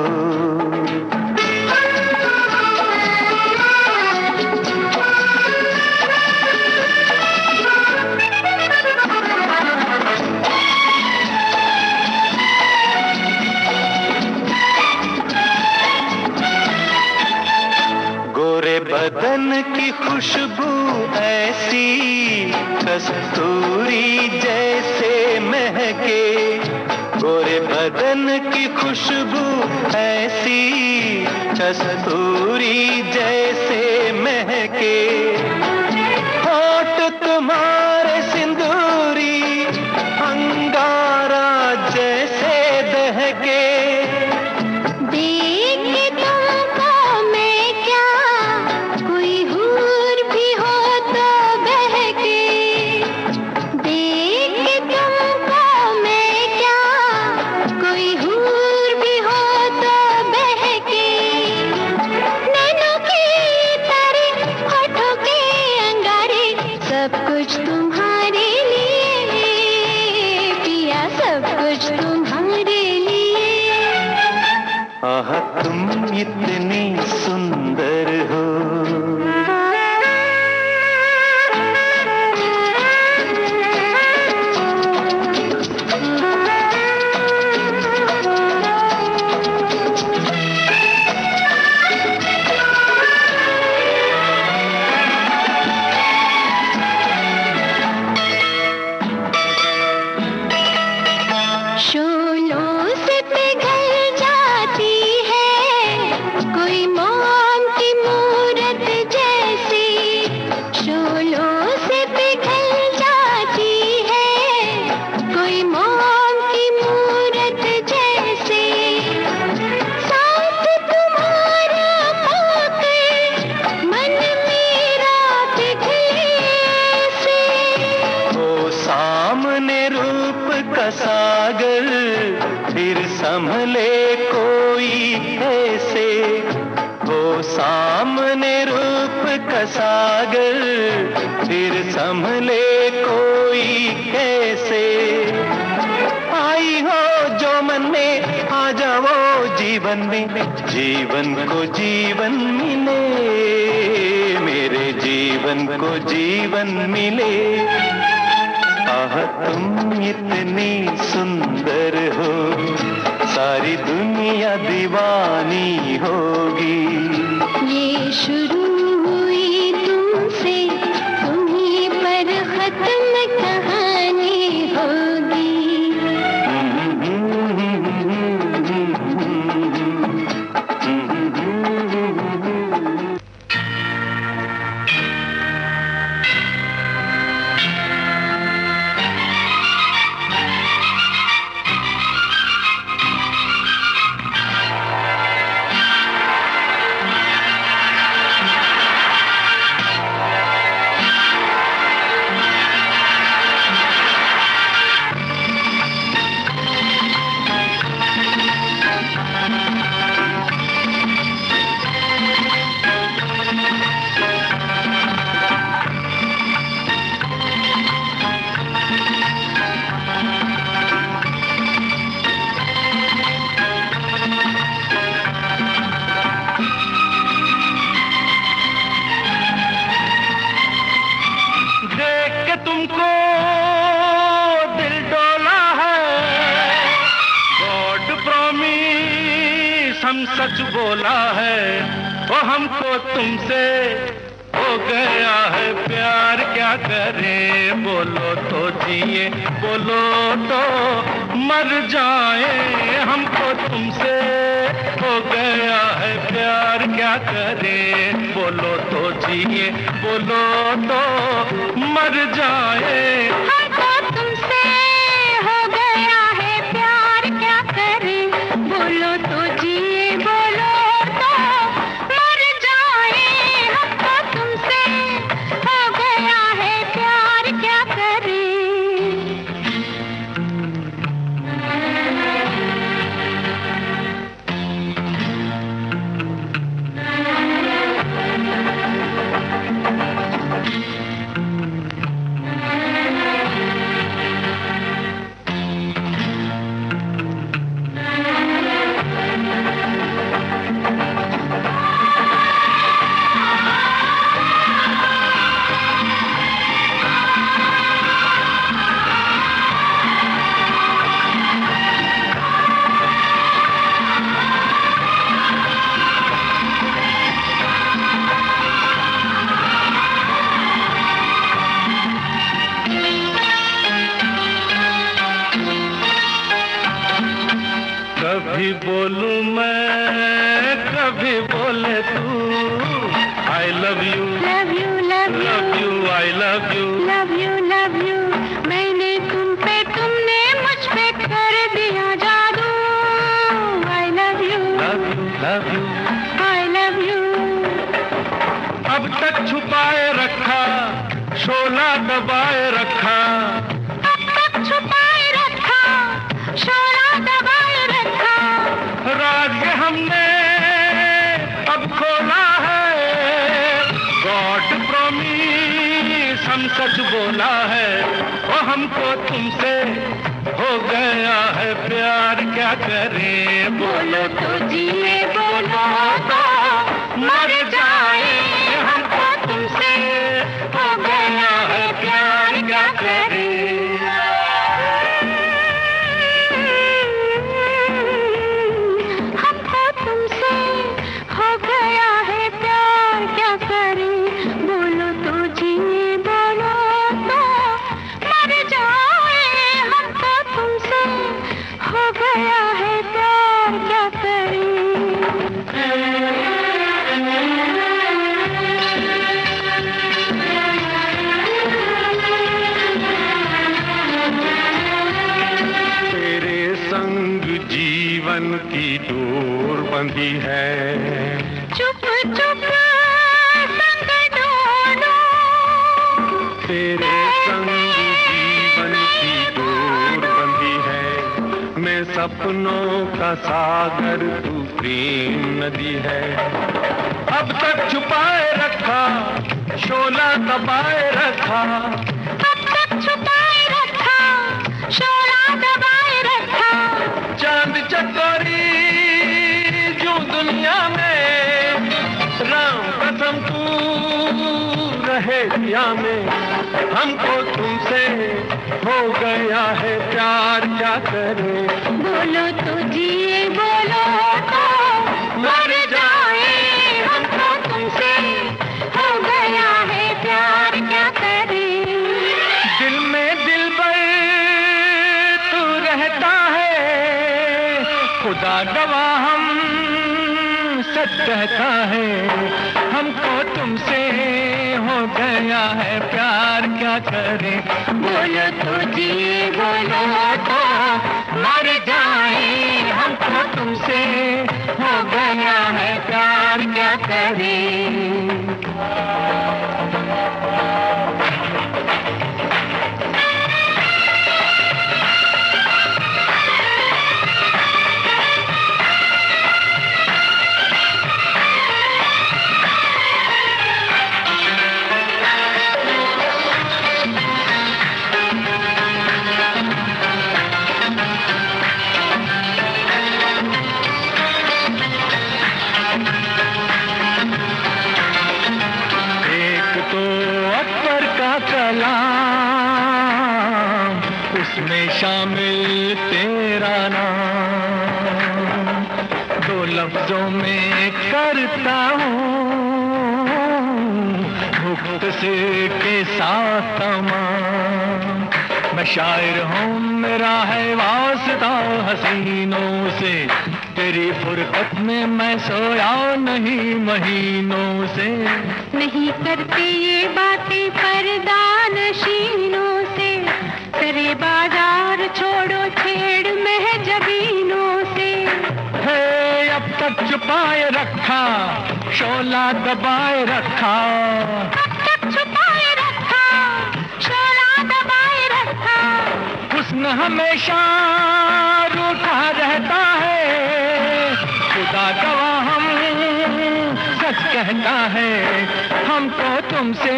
बदन की खुशबू ऐसी कस्तूरी जैसे महके, गोरे बदन की खुशबू ऐसी कस्तूरी जैसे महके, होठ तुम्हारे सिंदूरी अंगारा जैसे दहके। आह तुम इतनी सुंदर हो। सागर फिर संभले कोई ऐसे, हो सामने रूप का सागर फिर संभले कोई कैसे। आई हो जो मन में आ जाओ जीवन में, जीवन को जीवन मिले, मेरे जीवन को जीवन मिले। आह तुम इतनी सुंदर हो, सारी दुनिया दीवानी होगी। ये शुरू हुई तुमसे, तुम्हीं पर खत्म कहानी होगी। तुमको दिल डोला है, गॉड प्रॉमिस हम सच बोला है, वो हमको तुमसे हो गया है प्यार। क्या करें बोलो तो जिए, बोलो तो मर जाए, हमको तुमसे हो गया है प्यार। क्या करें बोलो तो जिए, बोलो तो मर जाए। हमको तुमसे हो गया है प्यार, क्या करें बोलो तो जिए, बोलो तो मर जाए। हमको तुमसे हो गया है प्यार, क्या करें। शोला दबाए रखा, अब तक छुपाए रखा, शोला दबाए रखा। राज ये हमने अब खोला है, गॉड प्रॉमिस हम सच बोला है। ओ हमको तुमसे हो गया है प्यार, क्या करें? बोलो तो जिए, बोलो तो मर जाए, हमको तुमसे हो गया है प्यार, क्या करें? हमको तुमसे हो गया है प्यार, क्या करें? बोलो तो जिए, बोलो तो मर जाए, हमको तुमसे हो गया है प्यार, क्या करें? तेरे संग जीवन की डोर बंधी है, चुप चुप संग डोलो, तेरे संग जीवन की डोर बंधी है। मैं सपनों का सागर, तू प्रेम नदी है। अब तक छुपाए रखा, शोला दबाए रखा, अब तक छुपाए रखा, शोला दबाए रखा। चांद चकोरी जो दुनिया में, राम कसम तू रहे दिया में। हमको तुमसे हो गया है प्यार, क्या करें? बोलो तो जिए, बोलो तो मर जाए, हमको तुमसे हो गया है प्यार, क्या करें? दिल में दिलबर तू रहता है, खुदा गवाह हम सच कहता है। हमको तुमसे हो गया है प्यार, क्या करें? बोलो तो जिए, बोलो तो मर जाए, हमको तुमसे हो गया है प्यार, क्या करें? कलाम, उसमें शामिल तेरा नाम, दो लफ्जों में करता हूँ हुक्म से के साथ तमाम। मैं शायर हूँ, मेरा है वास्ता हसीनों से, तेरी फुरकत में मैं सोया नहीं महीनों से। नहीं करते ये बातें पर्दा नशीनों से, करे बाजार छोड़ो छेड़ महजबीनों से। है अब तक छुपाए रखा, शोला दबाए रखा, अब तक छुपाए रखा, शोला दबाए रखा। हुस्न हमेशा रूठा रहता है, खुदा गवाह हम सच कहता है। हमको तुमसे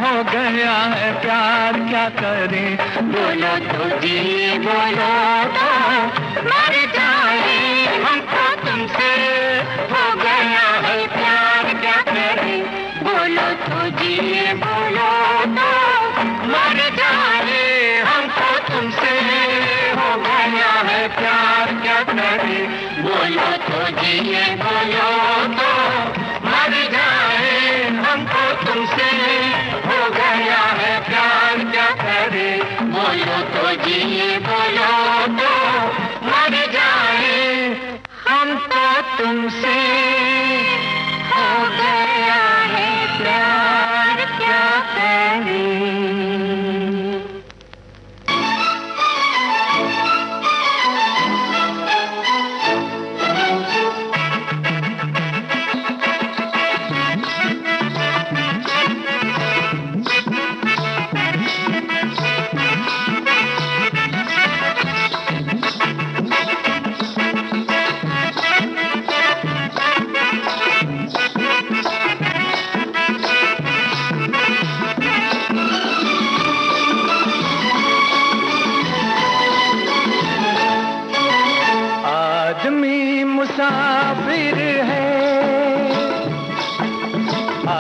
हो गया है प्यार, क्या करें? बोलो तो जी, बोलो तो मर जाए, हमको तुमसे हो गया है प्यार, क्या करें? बोलो तो जी, बोलो तो मर जाए, हमको तुमसे हो गया है प्यार, क्या करें? बोलो तो जी, बोलो तो मर जाए, हमको तुमसे हो गया है प्यार, क्या करें? बोलो तो जी, बोलो तो मर जाए, हमको तुमसे हो गया है प्यार, क्या करें?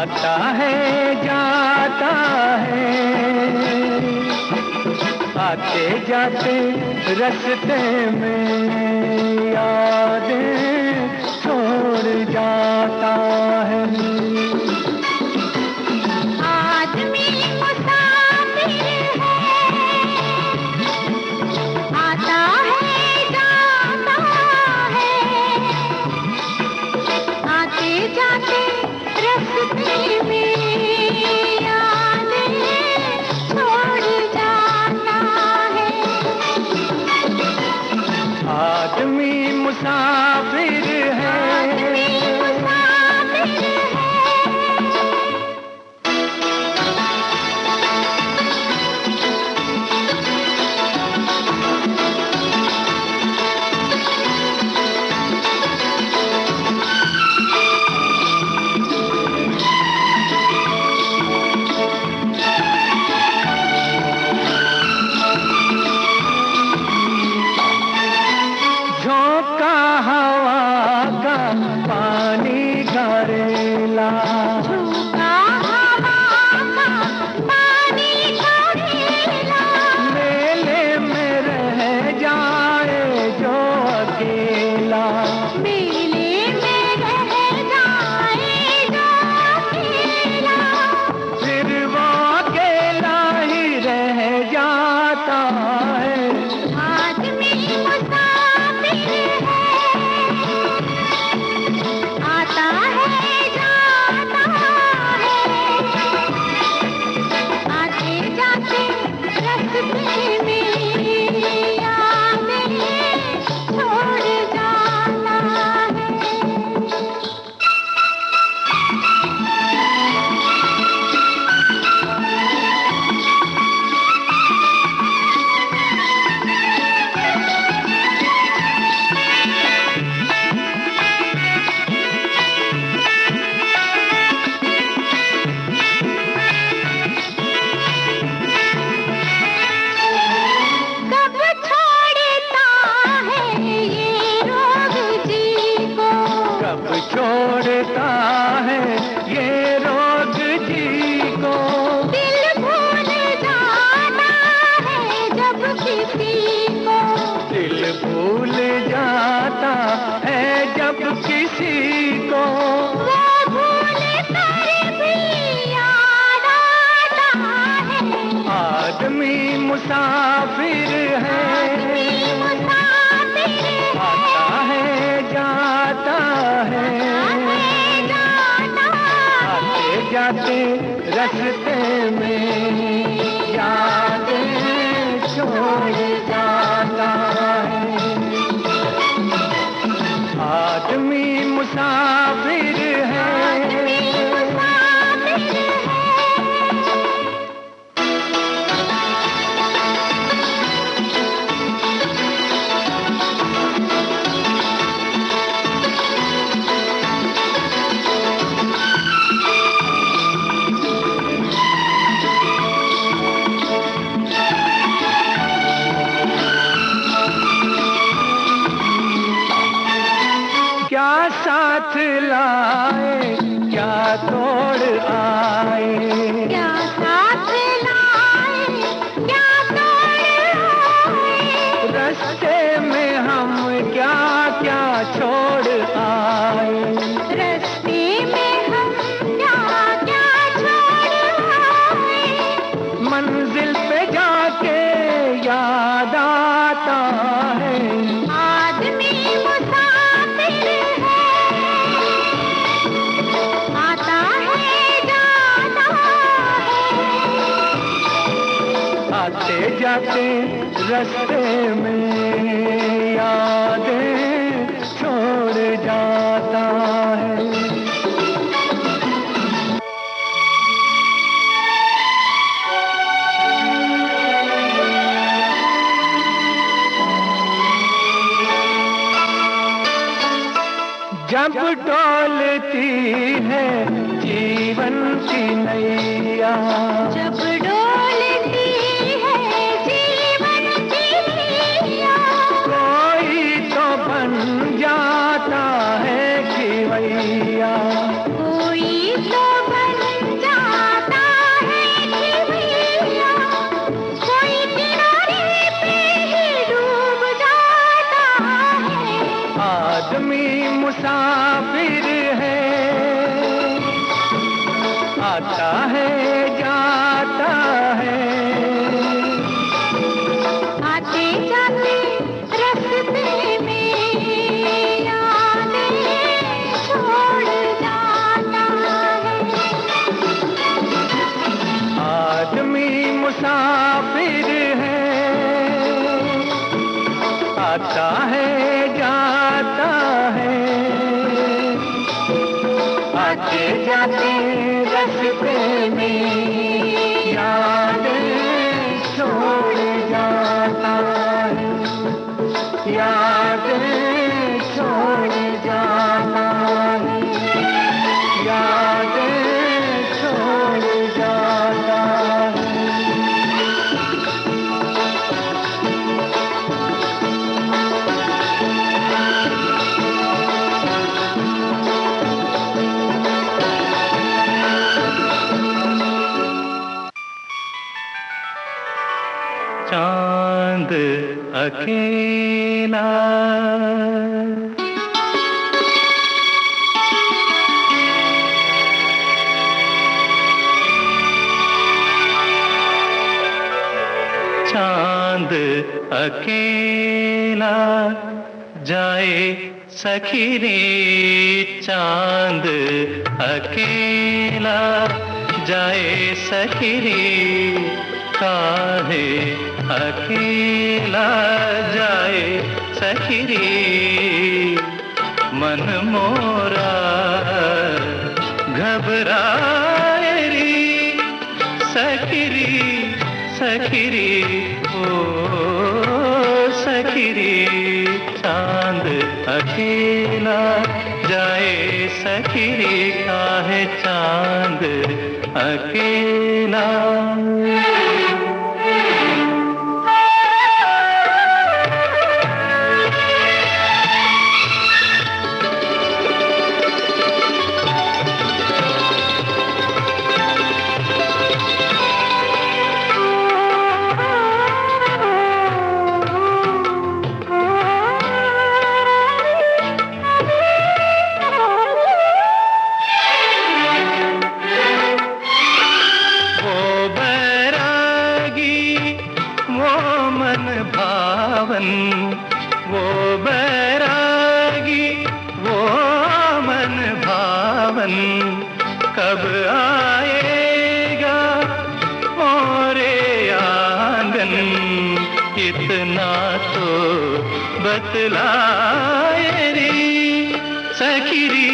आता है जाता है, आते जाते रास्ते में यादें छोड़ जाता है। आदमी मुसाफिर है, आता है जाता है, आते जाते रास्ते में यादें छोड़ जाता है। आदमी मुसाफिर है, झोंका हवा का पानी घरेला, झोंका हवा का पानी घरेला, मेले में रह जाए जो अकेला, मेले में रह जाए जो अकेला, फिर वो अकेला ही रह जाता है। आदमी मुसाफिर है, आता है जाता है, आते जाते रास्ते में यादें छोड़ जाता है। कब छोड़ता है ये रोग जी को, कब छोड़ता है ये रोग जी को, दिल भूल जाना है जब किसी को, दिल भूल जाता है जब किसी को, वो भूल कर भी याद आता है। आदमी मुसाफिर है, आदमी मुसाफिर आता है जाता है, जाता आते जाते रास्ते में यादें छोड़ जाता है। आदमी मुसाफिर है, क्या साथ लाए क्या तोड़ आए, क्या साथ लाए क्या तोड़ आए, रास्ते में हम क्या क्या छोड़ आए, रास्ते में हम क्या क्या छोड़ आए, मंजिल पे जाके याद आता है। आदमी मुसाफिर है, आता है जाता है, आते जाते रास्ते में यादें छोड़ जाता है। जब डोलती है जीवन की नैया, जब डोलती है जीवन की नैया, कोई तो बन जाता है खिवैया, कोई तो बन आता है जाता है, आते जाते रास्ते में यादें छोड़ जाता है, यादें छोड़ जाता है, यादें छोड़ जाता है। चांद अकेला चांद अकेला जाए सखी रे, चांद अकेला जाए सखी रे, काहे अकेला जाए सखी रे, मन मोरा घबराए रे सखी रे, सखी रे ओ सखी रे, चांद अकेला जाए सखी रे, काहे चांद अकेला। वो बैरागी वो मन भावन कब आएगा मोरे आंगन, इतना तो बतलाए रे सखी रे,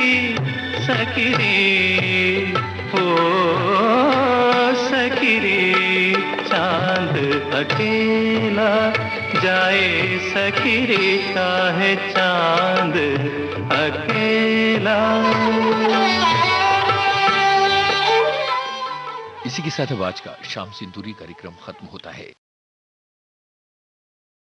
सखी रे ओ सखी रे, चांद अकेला जाए सखी रे, काहे चांद अकेला। इसी के साथ अब आज का शाम सिंदूरी कार्यक्रम खत्म होता है।